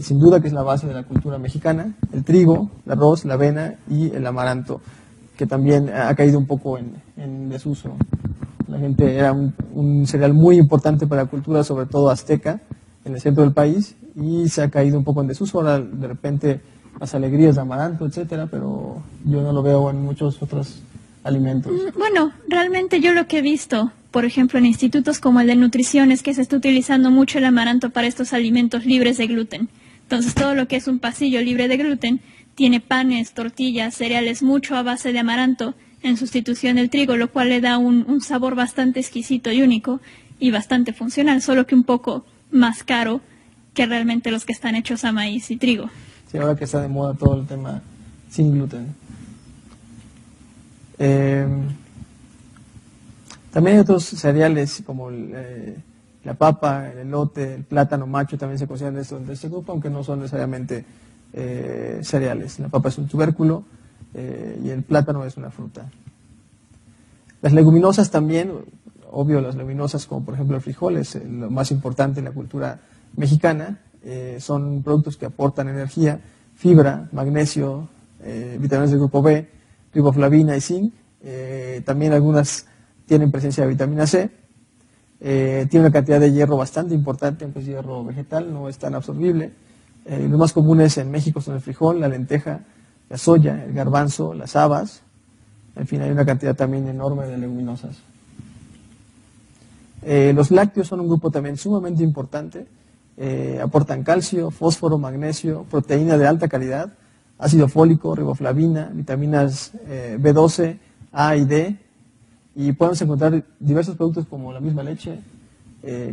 sin duda que es la base de la cultura mexicana, el trigo, el arroz, la avena y el amaranto, que también ha caído un poco en desuso. La gente era un cereal muy importante para la cultura, sobre todo azteca, en el centro del país, y se ha caído un poco en desuso. Ahora de repente las alegrías de amaranto, etcétera, pero yo no lo veo en muchos otros alimentos. Bueno, realmente yo lo que he visto, por ejemplo, en institutos como el de nutrición, es que se está utilizando mucho el amaranto para estos alimentos libres de gluten. Entonces, todo lo que es un pasillo libre de gluten tiene panes, tortillas, cereales, mucho a base de amaranto en sustitución del trigo, lo cual le da un sabor bastante exquisito y único y bastante funcional, solo que un poco más caro que realmente los que están hechos a maíz y trigo. Sí, ahora que está de moda todo el tema sin gluten. También hay otros cereales como la papa, el elote, el plátano macho también se consideran dentro de este grupo, aunque no son necesariamente cereales. La papa es un tubérculo y el plátano es una fruta. Las leguminosas también, obvio, las leguminosas como por ejemplo el frijol es lo más importante en la cultura mexicana, son productos que aportan energía, fibra, magnesio, vitaminas del grupo B, riboflavina y zinc. También algunas tienen presencia de vitamina C. Tiene una cantidad de hierro bastante importante, aunque es hierro vegetal, no es tan absorbible. Los más comunes en México son el frijol, la lenteja, la soya, el garbanzo, las habas. En fin, hay una cantidad también enorme de leguminosas. Los lácteos son un grupo también sumamente importante. Aportan calcio, fósforo, magnesio, proteína de alta calidad, ácido fólico, riboflavina, vitaminas B12, A y D. Y podemos encontrar diversos productos como la misma leche,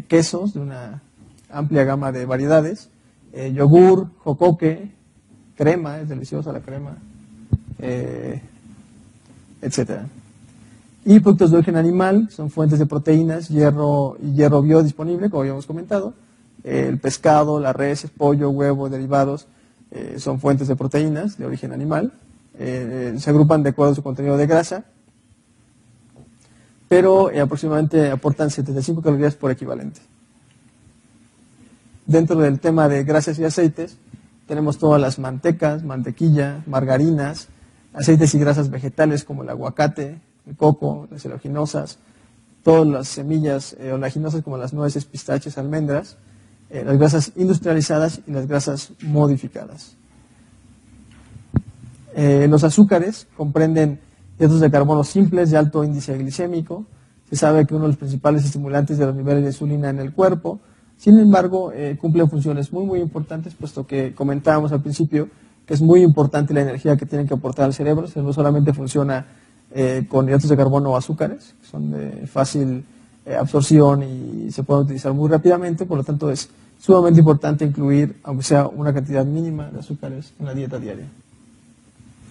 quesos de una amplia gama de variedades, yogur, jocoque, crema, es deliciosa la crema, etc. Y productos de origen animal, son fuentes de proteínas, hierro y hierro biodisponible, como habíamos comentado. El pescado, la res, el pollo, huevo, derivados, son fuentes de proteínas de origen animal. Se agrupan de acuerdo a su contenido de grasa, pero aproximadamente aportan 75 calorías por equivalente. Dentro del tema de grasas y aceites, tenemos todas las mantecas, mantequilla, margarinas, aceites y grasas vegetales como el aguacate, el coco, las oleaginosas, todas las semillas oleaginosas como las nueces, pistaches, almendras, las grasas industrializadas y las grasas modificadas. Los azúcares comprenden hidratos de carbono simples de alto índice glicémico. Se sabe que uno de los principales estimulantes de los niveles de insulina en el cuerpo. Sin embargo, cumplen funciones muy importantes, puesto que comentábamos al principio que es muy importante la energía que tienen que aportar al cerebro. El cerebro solamente funciona con hidratos de carbono o azúcares, que son de fácil absorción y se pueden utilizar muy rápidamente. Por lo tanto, es sumamente importante incluir, aunque sea una cantidad mínima de azúcares en la dieta diaria.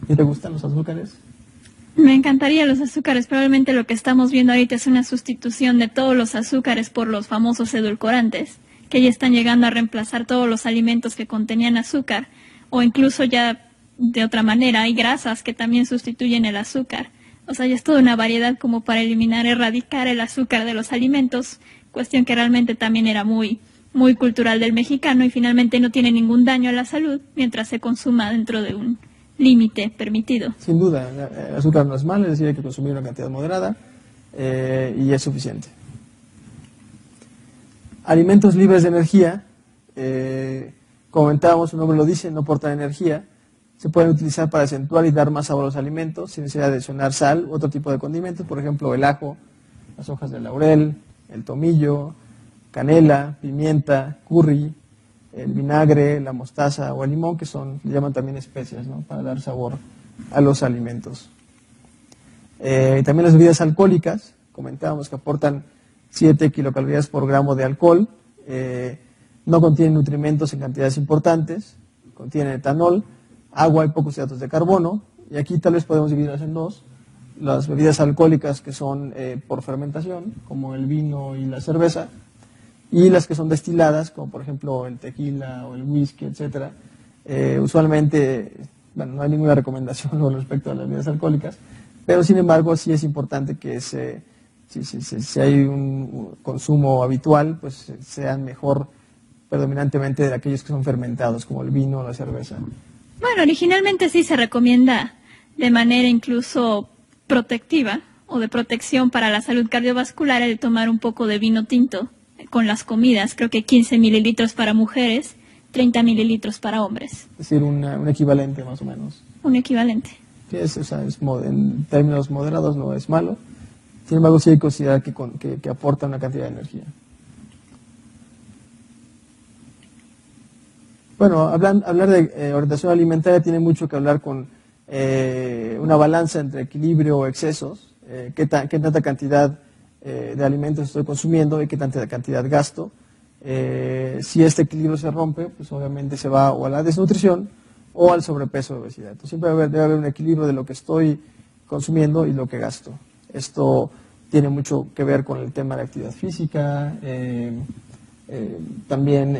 ¿Y te gustan los azúcares? Me encantaría los azúcares. Probablemente lo que estamos viendo ahorita es una sustitución de todos los azúcares por los famosos edulcorantes, que ya están llegando a reemplazar todos los alimentos que contenían azúcar, o incluso ya de otra manera hay grasas que también sustituyen el azúcar. O sea, ya es toda una variedad como para eliminar, erradicar el azúcar de los alimentos, cuestión que realmente también era muy cultural del mexicano y finalmente no tiene ningún daño a la salud mientras se consuma dentro de un límite permitido. Sin duda, el azúcar no es malo, es decir, hay que consumir una cantidad moderada y es suficiente. Alimentos libres de energía, como comentábamos, su nombre lo dice, no aportan energía. Se pueden utilizar para acentuar y dar más sabor a los alimentos sin necesidad de adicionar sal u otro tipo de condimentos, por ejemplo el ajo, las hojas de laurel, el tomillo, canela, pimienta, curry, el vinagre, la mostaza o el limón, que le llaman también especias, ¿no?, para dar sabor a los alimentos. También las bebidas alcohólicas, comentábamos que aportan 7 kilocalorías por gramo de alcohol, no contienen nutrimentos en cantidades importantes, contienen etanol, agua y pocos hidratos de carbono, y aquí tal vez podemos dividirlas en dos: las bebidas alcohólicas que son por fermentación, como el vino y la cerveza, y las que son destiladas, como por ejemplo el tequila o el whisky, etc. Usualmente, no hay ninguna recomendación con respecto a las bebidas alcohólicas, pero sin embargo sí es importante que si hay un consumo habitual, pues sean mejor predominantemente de aquellos que son fermentados, como el vino o la cerveza. Bueno, originalmente sí se recomienda de manera incluso protectiva o de protección para la salud cardiovascular el tomar un poco de vino tinto con las comidas, creo que 15 mililitros para mujeres, 30 mililitros para hombres. Es decir, un equivalente más o menos. Un equivalente. Sí, en términos moderados no es malo, sin embargo sí hay que considerar que aporta una cantidad de energía. Bueno, hablar de orientación alimentaria tiene mucho que hablar con una balanza entre equilibrio o excesos, qué tanta cantidad de alimentos estoy consumiendo y qué tanta cantidad gasto. Si este equilibrio se rompe, pues obviamente se va o a la desnutrición o al sobrepeso o obesidad. Entonces siempre debe haber un equilibrio de lo que estoy consumiendo y lo que gasto. Esto tiene mucho que ver con el tema de actividad física, también,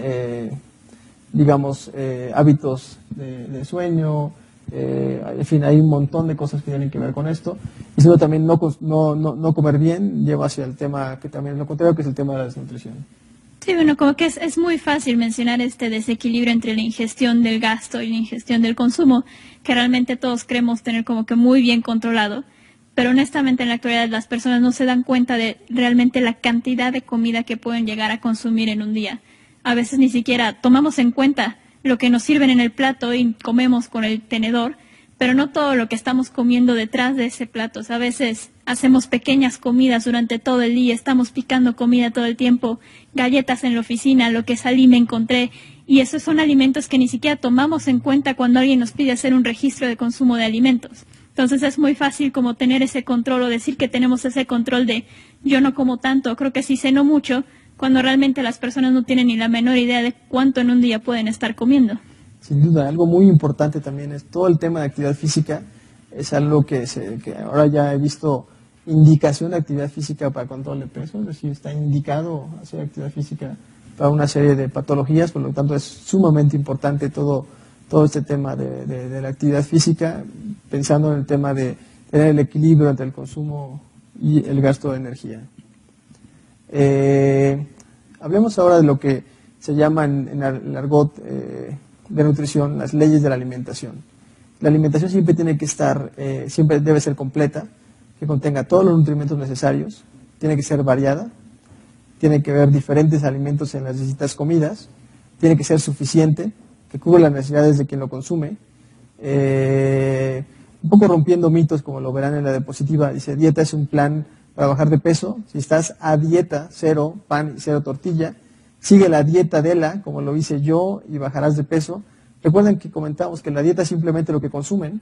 digamos, hábitos de sueño, en fin, hay un montón de cosas que tienen que ver con esto. Y sino también no comer bien lleva hacia el tema que también es lo contrario, que es el tema de la desnutrición. Sí, bueno, como que es muy fácil mencionar este desequilibrio entre la ingestión del gasto y la ingestión del consumo, que realmente todos creemos tener como que muy bien controlado, pero honestamente en la actualidad las personas no se dan cuenta de realmente la cantidad de comida que pueden llegar a consumir en un día. A veces ni siquiera tomamos en cuenta lo que nos sirven en el plato y comemos con el tenedor, pero no todo lo que estamos comiendo detrás de ese plato. O sea, a veces hacemos pequeñas comidas durante todo el día, estamos picando comida todo el tiempo, galletas en la oficina, lo que salí me encontré, y esos son alimentos que ni siquiera tomamos en cuenta cuando alguien nos pide hacer un registro de consumo de alimentos. Entonces es muy fácil como tener ese control o decir que tenemos ese control de yo no como tanto, creo que sí ceno mucho, cuando realmente las personas no tienen ni la menor idea de cuánto en un día pueden estar comiendo. Sin duda, algo muy importante también es todo el tema de actividad física, es algo que ahora ya he visto indicación de actividad física para control de peso, es decir, está indicado hacer actividad física para una serie de patologías, por lo tanto es sumamente importante todo este tema de la actividad física, pensando en el tema de tener el equilibrio entre el consumo y el gasto de energía. Hablemos ahora de lo que se llama en el argot de nutrición las leyes de la alimentación. La alimentación siempre tiene que estar, siempre debe ser completa, que contenga todos los nutrimentos necesarios, tiene que ser variada, tiene que haber diferentes alimentos en las distintas comidas, tiene que ser suficiente, que cubra las necesidades de quien lo consume. Un poco rompiendo mitos, como lo verán en la diapositiva, dice, dieta es un plan para bajar de peso. Si estás a dieta, 0 pan y 0 tortilla, sigue la dieta de como lo hice yo, y bajarás de peso. Recuerden que comentamos que la dieta es simplemente lo que consumen.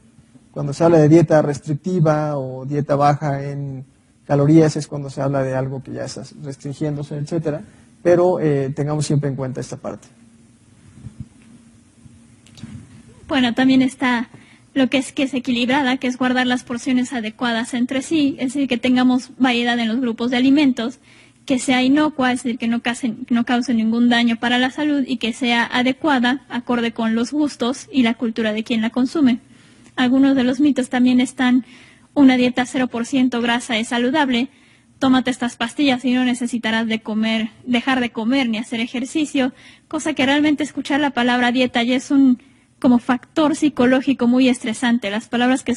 Cuando se habla de dieta restrictiva o dieta baja en calorías es cuando se habla de algo que ya está restringiéndose, etcétera. Pero tengamos siempre en cuenta esta parte. Bueno, también está lo que es equilibrada, que es guardar las porciones adecuadas entre sí, es decir, que tengamos variedad en los grupos de alimentos, que sea inocua, es decir, que no cause ningún daño para la salud y que sea adecuada, acorde con los gustos y la cultura de quien la consume. Algunos de los mitos también están: una dieta 0% grasa es saludable, tómate estas pastillas y no necesitarás dejar de comer ni hacer ejercicio, cosa que realmente escuchar la palabra dieta ya es un como factor psicológico muy estresante. Las personas que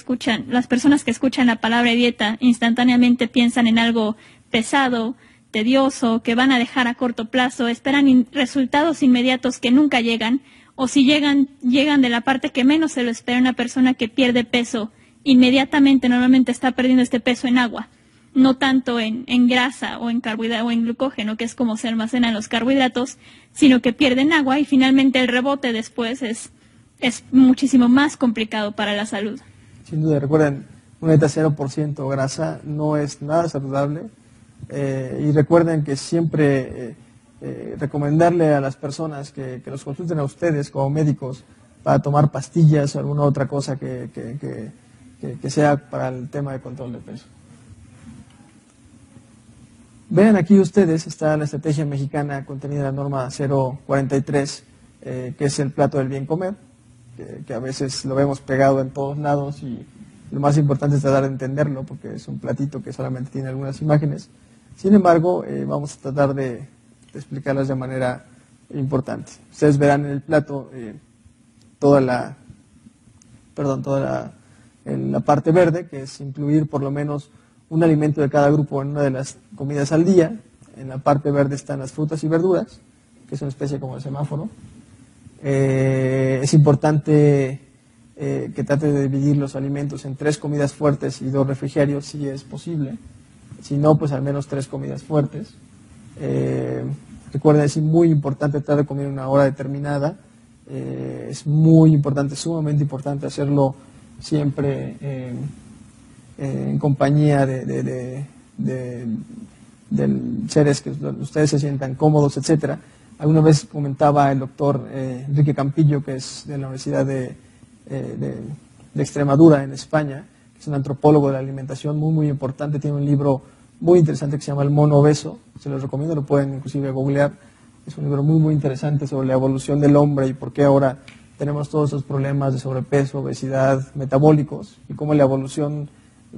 escuchan la palabra dieta instantáneamente piensan en algo pesado, tedioso, que van a dejar a corto plazo, esperan resultados inmediatos que nunca llegan, o si llegan de la parte que menos se lo espera. Una persona que pierde peso inmediatamente normalmente está perdiendo este peso en agua, no tanto en grasa o en carbohidrato o en glucógeno, que es como se almacenan los carbohidratos, sino que pierden agua y finalmente el rebote después es muchísimo más complicado para la salud. Sin duda, recuerden, una dieta 0% grasa no es nada saludable, y recuerden que siempre recomendarle a las personas que los consulten a ustedes como médicos para tomar pastillas o alguna otra cosa que sea para el tema de control de peso. Vean aquí ustedes, está la estrategia mexicana contenida en la norma 043, que es el plato del bien comer, que a veces lo vemos pegado en todos lados, y lo más importante es tratar de entenderlo porque es un platito que solamente tiene algunas imágenes. Sin embargo, vamos a tratar de explicarlas de manera importante. Ustedes verán en el plato en la parte verde, que es incluir por lo menos un alimento de cada grupo en una de las comidas al día. En la parte verde están las frutas y verduras, que es una especie como el semáforo. Es importante que trate de dividir los alimentos en 3 comidas fuertes y 2 refrigerios, si es posible. Si no, pues al menos 3 comidas fuertes. Recuerden, es muy importante tratar de comer una hora determinada. Es muy importante, sumamente importante hacerlo siempre en compañía de seres que ustedes se sientan cómodos, etcétera. Alguna vez comentaba el doctor Enrique Campillo, que es de la Universidad de Extremadura, en España, que es un antropólogo de la alimentación muy, muy importante, tiene un libro muy interesante que se llama El mono obeso, se los recomiendo, lo pueden inclusive googlear, es un libro muy muy interesante sobre la evolución del hombre y por qué ahora tenemos todos esos problemas de sobrepeso, obesidad, metabólicos, y cómo la evolución,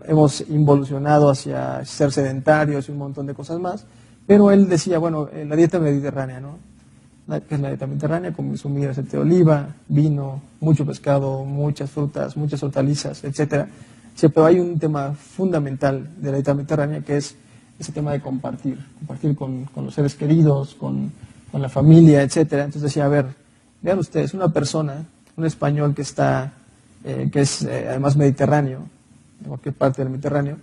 hemos involucionado hacia ser sedentarios y un montón de cosas más, pero él decía, bueno, la dieta mediterránea, ¿no? Que es la dieta mediterránea, consumir aceite de oliva, vino, mucho pescado, muchas frutas, muchas hortalizas, etcétera. Sí, pero hay un tema fundamental de la dieta mediterránea que es ese tema de compartir con los seres queridos, con la familia, etcétera. Entonces decía, a ver, vean ustedes, una persona, un español que está, que es además mediterráneo, de cualquier parte del Mediterráneo,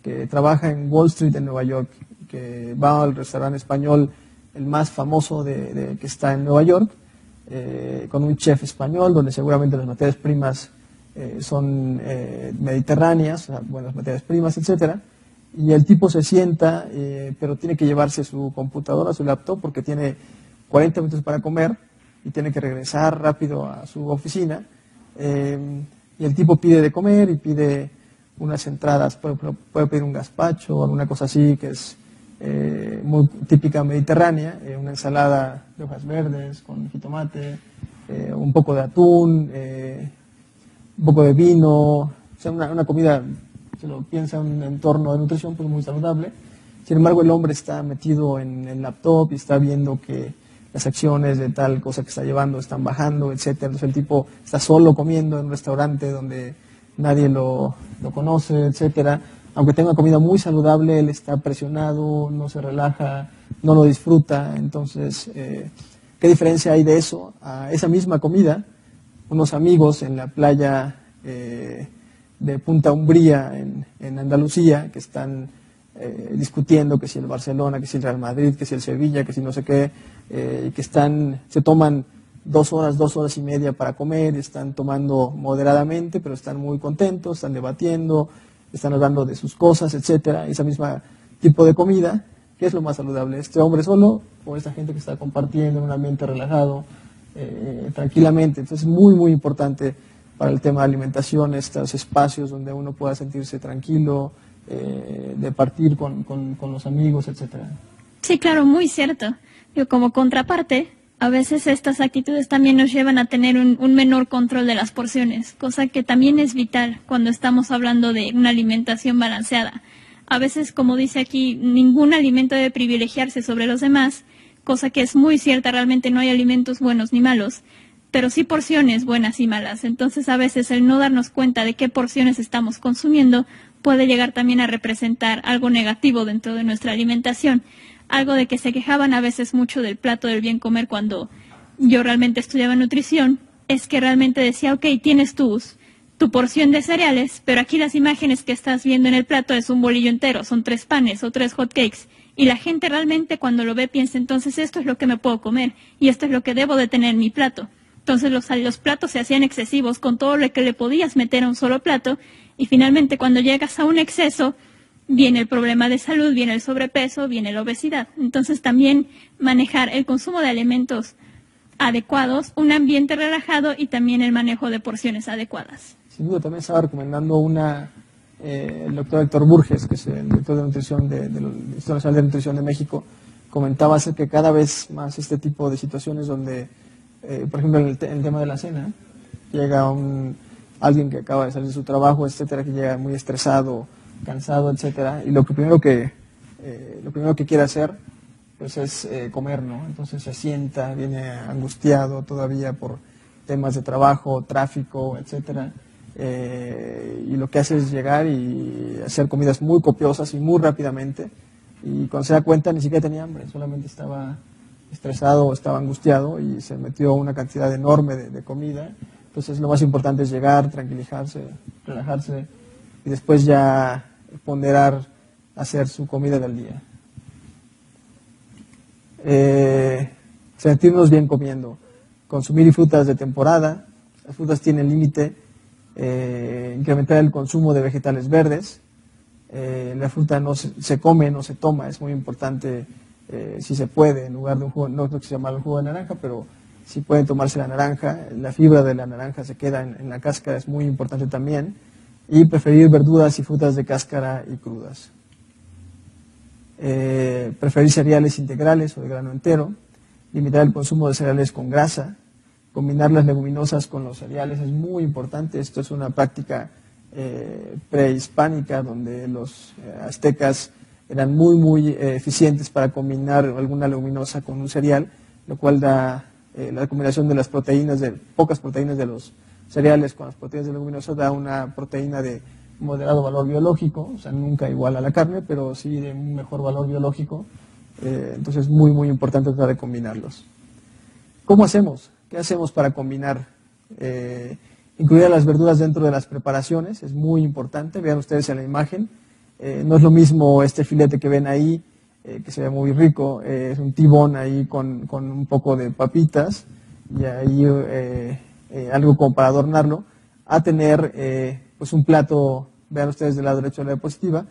que trabaja en Wall Street en Nueva York, que va al restaurante español, el más famoso que está en Nueva York, con un chef español, donde seguramente las materias primas son mediterráneas, buenas materias primas, etcétera, y el tipo se sienta, pero tiene que llevarse su computadora, su laptop, porque tiene 40 minutos para comer y tiene que regresar rápido a su oficina, y el tipo pide de comer y pide unas entradas, puede pedir un gazpacho o alguna cosa así que es muy típica mediterránea, una ensalada de hojas verdes con jitomate, un poco de atún, un poco de vino, o sea, una comida, se lo piensa en un entorno de nutrición pues muy saludable. Sin embargo, el hombre está metido en el laptop y está viendo que las acciones de tal cosa que está llevando están bajando, etcétera. Entonces el tipo está solo comiendo en un restaurante donde nadie lo conoce, etcétera. Aunque tenga comida muy saludable, él está presionado, no se relaja, no lo disfruta. Entonces, ¿qué diferencia hay de eso a esa misma comida? Unos amigos en la playa de Punta Umbría, en Andalucía, que están discutiendo que si el Barcelona, que si el Real Madrid, que si el Sevilla, que si no sé qué, y que se toman 2 horas y media para comer, están tomando moderadamente, pero están muy contentos, están debatiendo, están hablando de sus cosas, etcétera. Esa misma tipo de comida, ¿qué es lo más saludable? ¿Este hombre solo o esta gente que está compartiendo en un ambiente relajado, tranquilamente? Entonces es muy, muy importante para el tema de alimentación estos espacios donde uno pueda sentirse tranquilo, de partir con los amigos, etcétera. Sí, claro, muy cierto. Yo, como contraparte, a veces estas actitudes también nos llevan a tener un menor control de las porciones, cosa que también es vital cuando estamos hablando de una alimentación balanceada. A veces, como dice aquí, ningún alimento debe privilegiarse sobre los demás, cosa que es muy cierta, realmente no hay alimentos buenos ni malos, pero sí porciones buenas y malas. Entonces, a veces el no darnos cuenta de qué porciones estamos consumiendo puede llegar también a representar algo negativo dentro de nuestra alimentación. Algo de que se quejaban a veces mucho del plato del bien comer cuando yo realmente estudiaba nutrición, es que realmente decía, ok, tienes tu porción de cereales, pero aquí las imágenes que estás viendo en el plato es un bolillo entero, son 3 panes o 3 hot cakes, y la gente realmente cuando lo ve piensa, entonces esto es lo que me puedo comer, y esto es lo que debo de tener en mi plato. Entonces los platos se hacían excesivos con todo lo que le podías meter a un solo plato, y finalmente cuando llegas a un exceso, viene el problema de salud, viene el sobrepeso, viene la obesidad. Entonces también manejar el consumo de alimentos adecuados, un ambiente relajado y también el manejo de porciones adecuadas. Sin duda, también estaba recomendando el doctor Héctor Burges, que es el director de nutrición del Instituto Nacional de Nutrición de México, comentaba acerca que cada vez más este tipo de situaciones donde, por ejemplo, en el tema de la cena, llega alguien que acaba de salir de su trabajo, etcétera, que llega muy estresado, cansado, etcétera, y lo primero que quiere hacer pues es comer, ¿no? Entonces se sienta, viene angustiado todavía por temas de trabajo, tráfico, etcétera, y lo que hace es llegar y hacer comidas muy copiosas y muy rápidamente, y cuando se da cuenta ni siquiera tenía hambre, solamente estaba estresado o estaba angustiado y se metió una cantidad enorme de comida. Entonces lo más importante es llegar, tranquilizarse, relajarse y después ya ponderar hacer su comida del día. Sentirnos bien comiendo, consumir frutas de temporada, las frutas tienen límite, incrementar el consumo de vegetales verdes, la fruta no se come, no se toma, es muy importante, si se puede, en lugar de un jugo, no creo que se llama el jugo de naranja, pero si pueden tomarse la naranja, la fibra de la naranja se queda en la cáscara, es muy importante también, y preferir verduras y frutas de cáscara y crudas. preferir cereales integrales o de grano entero, limitar el consumo de cereales con grasa, combinar las leguminosas con los cereales es muy importante. Esto es una práctica prehispánica donde los aztecas eran muy eficientes para combinar alguna leguminosa con un cereal, lo cual da la combinación de las proteínas, de pocas proteínas de los cereales con las proteínas de leguminosa, da una proteína de moderado valor biológico, o sea, nunca igual a la carne, pero sí de un mejor valor biológico. Entonces es muy importante tratar de combinarlos. ¿Cómo hacemos? ¿Qué hacemos para combinar? Incluir las verduras dentro de las preparaciones es muy importante. Vean ustedes en la imagen. No es lo mismo este filete que ven ahí, que se ve muy rico, es un tibón ahí con un poco de papitas y ahí algo como para adornarlo, a tener pues un plato, vean ustedes del lado derecho de la diapositiva,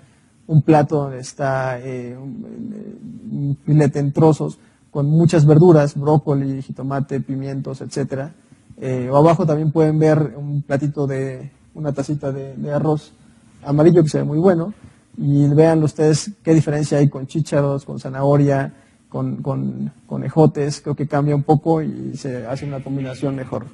un plato donde está un filete en trozos con muchas verduras, brócoli, jitomate, pimientos, etcétera. O abajo también pueden ver un platito de una tacita de arroz amarillo que se ve muy bueno. Y vean ustedes qué diferencia hay con chícharos, con zanahoria, con ejotes. Creo que cambia un poco y se hace una combinación mejor.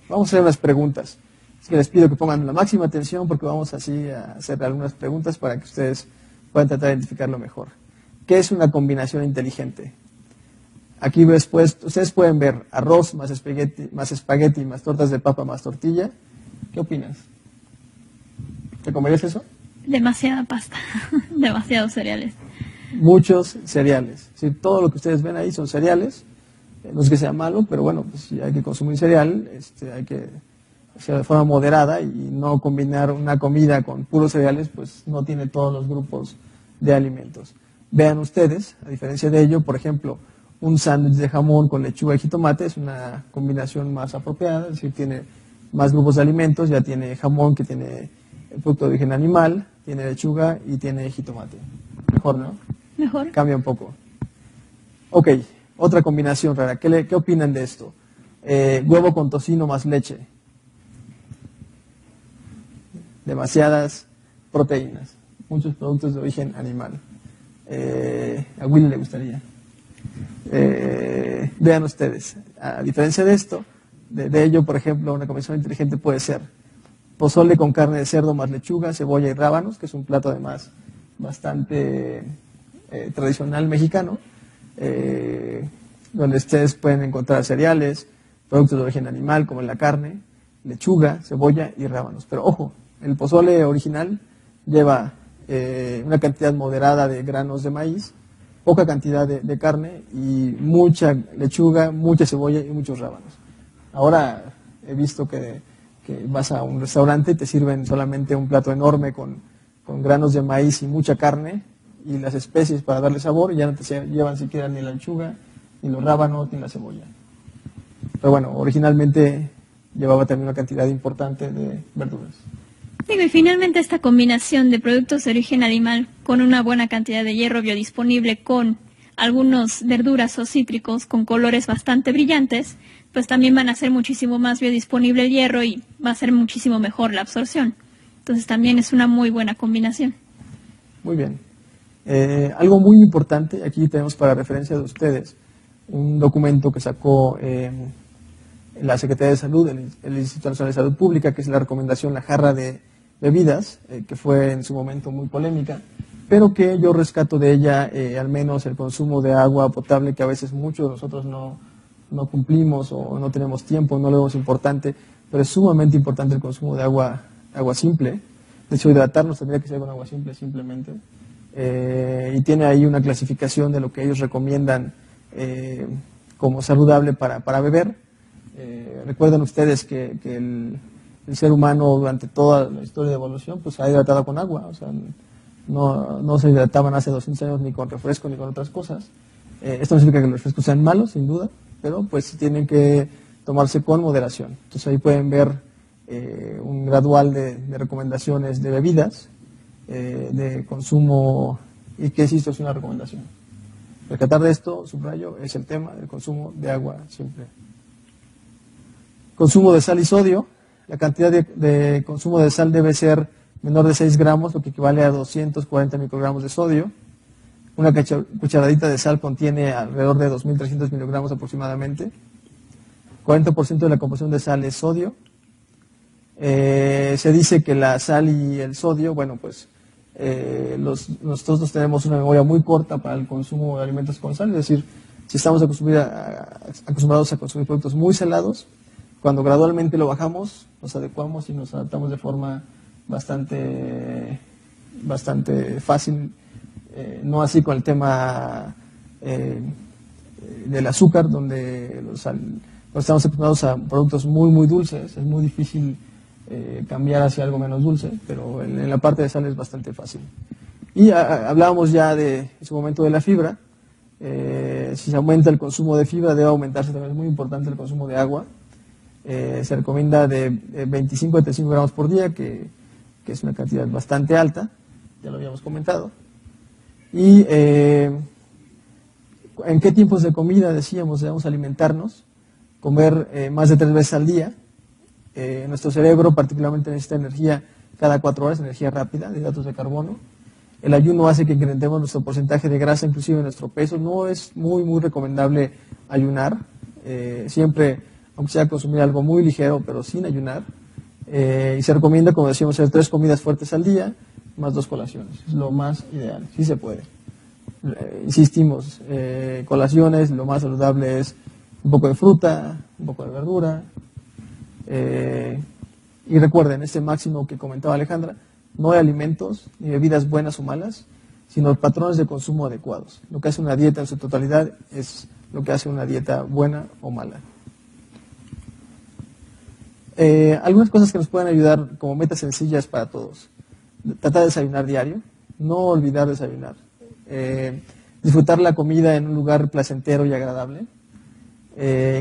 Vamos a hacer unas preguntas. Así que les pido que pongan la máxima atención porque vamos así a hacer algunas preguntas para que ustedes puedan tratar de identificarlo mejor. ¿Qué es una combinación inteligente? Aquí después ustedes pueden ver arroz más espagueti más tortas de papa más tortilla. ¿Qué opinas? ¿Te comerías eso? Demasiada pasta, demasiados cereales. Muchos cereales. Sí, todo lo que ustedes ven ahí son cereales. No es que sea malo, pero bueno, pues si hay que consumir cereal, hay que hacerlo de forma moderada y no combinar una comida con puros cereales, pues no tiene todos los grupos de alimentos. Vean ustedes, a diferencia de ello, por ejemplo, un sándwich de jamón con lechuga y jitomate es una combinación más apropiada, es decir, tiene más grupos de alimentos, ya tiene jamón que tiene el producto de origen animal, tiene lechuga y tiene jitomate. Mejor, ¿no? Mejor. Cambia un poco. Ok, otra combinación rara. ¿Qué opinan de esto? Huevo con tocino más leche. Demasiadas proteínas. Muchos productos de origen animal. A Willy le gustaría. Vean ustedes. A diferencia de esto, de ello, por ejemplo, una combinación inteligente puede ser pozole con carne de cerdo más lechuga, cebolla y rábanos, que es un plato además bastante tradicional mexicano, donde ustedes pueden encontrar cereales, productos de origen animal como la carne, lechuga, cebolla y rábanos. Pero ojo, el pozole original lleva una cantidad moderada de granos de maíz, poca cantidad de carne y mucha lechuga, mucha cebolla y muchos rábanos. Ahora he visto que vas a un restaurante y te sirven solamente un plato enorme con granos de maíz y mucha carne y las especies para darle sabor y ya no te llevan siquiera ni la lechuga, ni los rábanos, ni la cebolla. Pero bueno, originalmente llevaba también una cantidad importante de verduras. Digo, y finalmente esta combinación de productos de origen animal con una buena cantidad de hierro biodisponible con algunas verduras o cítricos con colores bastante brillantes, pues también van a ser muchísimo más biodisponible el hierro y va a ser muchísimo mejor la absorción. Entonces también es una muy buena combinación. Muy bien. Algo muy importante, aquí tenemos para referencia de ustedes un documento que sacó la Secretaría de Salud, el Instituto Nacional de Salud Pública, que es la recomendación La Jarra de Bebidas, que fue en su momento muy polémica, pero que yo rescato de ella al menos el consumo de agua potable, que a veces muchos de nosotros no cumplimos o no tenemos tiempo, no lo vemos importante, pero es sumamente importante el consumo de agua simple. De hecho, hidratarnos tendría que ser con agua simple simplemente. Y tiene ahí una clasificación de lo que ellos recomiendan como saludable para beber. Recuerden ustedes que el ser humano durante toda la historia de evolución pues se ha hidratado con agua, o sea, no se hidrataban hace 200 años ni con refresco ni con otras cosas. Esto no significa que los refrescos sean malos, sin duda, pero pues tienen que tomarse con moderación. Entonces ahí pueden ver un gradual de recomendaciones de bebidas, de consumo, y que esto es una recomendación. Rescatar de esto, subrayo, es el tema del consumo de agua simple. Consumo de sal y sodio. La cantidad de consumo de sal debe ser menor de 6 gramos, lo que equivale a 240 microgramos de sodio. Una cucharadita de sal contiene alrededor de 2.300 miligramos aproximadamente. 40% de la composición de sal es sodio. Se dice que la sal y el sodio, bueno, pues nosotros tenemos una memoria muy corta para el consumo de alimentos con sal, es decir, si estamos acostumbrados a consumir productos muy salados, cuando gradualmente lo bajamos, nos adecuamos y nos adaptamos de forma bastante fácil, no así con el tema del azúcar, donde estamos acostumbrados a productos muy dulces, es muy difícil cambiar hacia algo menos dulce, pero en la parte de sal es bastante fácil. Y hablábamos ya en su momento de la fibra. Si se aumenta el consumo de fibra, debe aumentarse también, es muy importante el consumo de agua. Se recomienda de 25 a 35 gramos por día, que es una cantidad bastante alta, ya lo habíamos comentado. Y ¿en qué tiempos de comida decíamos debemos alimentarnos? Comer más de 3 veces al día. Nuestro cerebro particularmente necesita energía cada 4 horas, energía rápida, de hidratos de carbono. El ayuno hace que incrementemos nuestro porcentaje de grasa, inclusive nuestro peso. No es muy recomendable ayunar. Siempre, aunque sea consumir algo muy ligero, pero sin ayunar. Y se recomienda, como decíamos, hacer 3 comidas fuertes al día, más 2 colaciones. Es lo más ideal, sí se puede. Insistimos, colaciones, lo más saludable es un poco de fruta, un poco de verdura. Y recuerden, este máximo que comentaba Alejandra, no hay alimentos ni bebidas buenas o malas, sino patrones de consumo adecuados. Lo que hace una dieta en su totalidad es lo que hace una dieta buena o mala. Algunas cosas que nos pueden ayudar como metas sencillas para todos. Tratar de desayunar diario, no olvidar desayunar. Disfrutar la comida en un lugar placentero y agradable.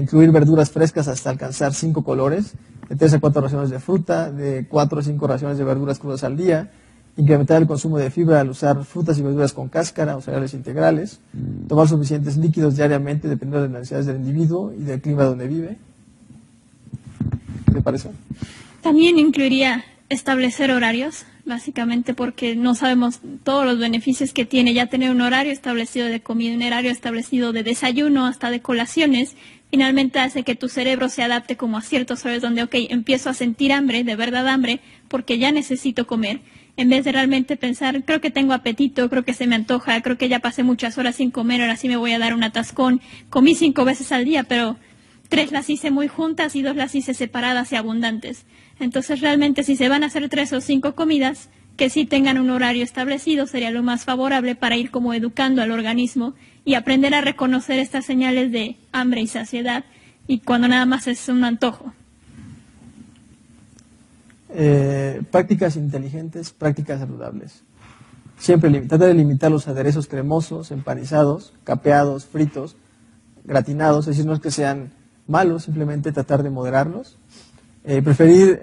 Incluir verduras frescas hasta alcanzar 5 colores, de 3 a 4 raciones de fruta, de 4 a 5 raciones de verduras crudas al día. Incrementar el consumo de fibra al usar frutas y verduras con cáscara o cereales integrales. Tomar suficientes líquidos diariamente dependiendo de las necesidades del individuo y del clima donde vive. ¿Qué te parece? También incluiría establecer horarios, básicamente porque no sabemos todos los beneficios que tiene ya tener un horario establecido de comida, un horario establecido de desayuno, hasta de colaciones. Finalmente hace que tu cerebro se adapte como a ciertos horarios donde, ok, empiezo a sentir hambre, de verdad hambre, porque ya necesito comer, en vez de realmente pensar, creo que tengo apetito, creo que se me antoja, creo que ya pasé muchas horas sin comer, ahora sí me voy a dar un atascón. Comí 5 veces al día, pero 3 las hice muy juntas y 2 las hice separadas y abundantes. Entonces realmente si se van a hacer 3 o 5 comidas, que sí tengan un horario establecido sería lo más favorable para ir como educando al organismo y aprender a reconocer estas señales de hambre y saciedad y cuando nada más es un antojo. Prácticas inteligentes, prácticas saludables. Siempre trata de limitar los aderezos cremosos, empanizados, capeados, fritos, gratinados, es decir, no es que sean malos, simplemente tratar de moderarlos. Preferir,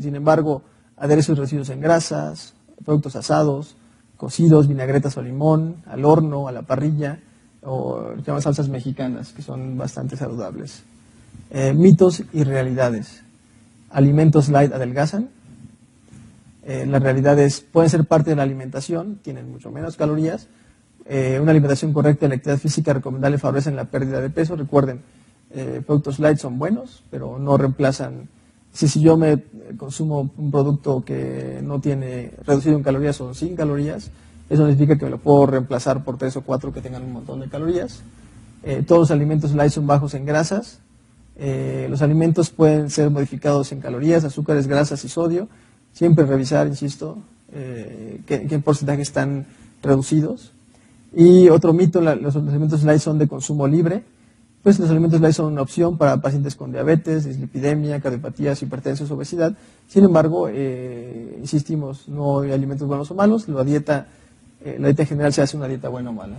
sin embargo, aderezos reducidos en grasas, productos asados, cocidos, vinagretas o limón, al horno, a la parrilla, o lo que llaman salsas mexicanas, que son bastante saludables. Mitos y realidades. Alimentos light adelgazan. Las realidades pueden ser parte de la alimentación, tienen mucho menos calorías. Una alimentación correcta y la actividad física recomendable favorecen la pérdida de peso. Recuerden, productos light son buenos, pero no reemplazan. Si yo me consumo un producto que no tiene reducido en calorías o sin calorías, eso no significa que me lo puedo reemplazar por 3 o 4 que tengan un montón de calorías. Todos los alimentos light son bajos en grasas. Los alimentos pueden ser modificados en calorías, azúcares, grasas y sodio. Siempre revisar, insisto, qué porcentaje están reducidos. Y otro mito, los alimentos light son de consumo libre. Pues los alimentos light son una opción para pacientes con diabetes, dislipidemia, cardiopatías, hipertensión, obesidad. Sin embargo, insistimos, no hay alimentos buenos o malos. La dieta en general se hace una dieta buena o mala.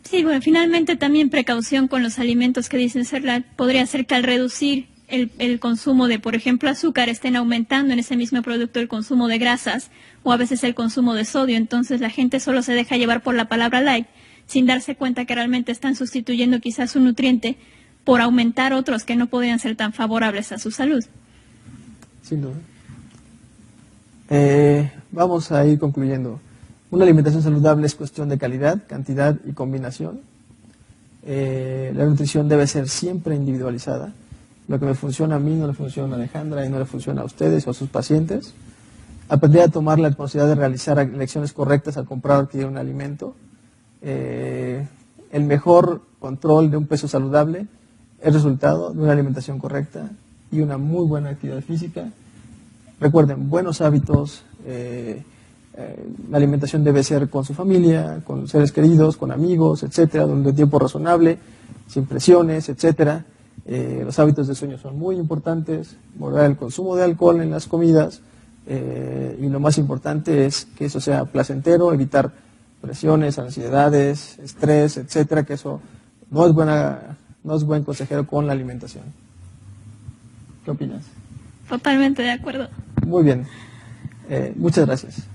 Sí, bueno, finalmente también precaución con los alimentos que dicen ser light. Podría ser que al reducir el consumo de, por ejemplo, azúcar, estén aumentando en ese mismo producto el consumo de grasas o a veces el consumo de sodio. Entonces la gente solo se deja llevar por la palabra light, sin darse cuenta que realmente están sustituyendo quizás un nutriente por aumentar otros que no podrían ser tan favorables a su salud. Sin duda. Vamos a ir concluyendo. Una alimentación saludable es cuestión de calidad, cantidad y combinación. La nutrición debe ser siempre individualizada. Lo que me funciona a mí no le funciona a Alejandra y no le funciona a ustedes o a sus pacientes. Aprender a tomar la responsabilidad de realizar elecciones correctas al comprar o adquirir un alimento. El mejor control de un peso saludable es resultado de una alimentación correcta y una muy buena actividad física. Recuerden, buenos hábitos, la alimentación debe ser con su familia, con seres queridos, con amigos, etcétera, durante un tiempo razonable, sin presiones, etcétera. Los hábitos de sueño son muy importantes, moderar el consumo de alcohol en las comidas, y lo más importante es que eso sea placentero, evitar presiones, ansiedades, estrés, etcétera, que eso no es buen consejero con la alimentación. ¿Qué opinas? Totalmente de acuerdo. Muy bien. Muchas gracias.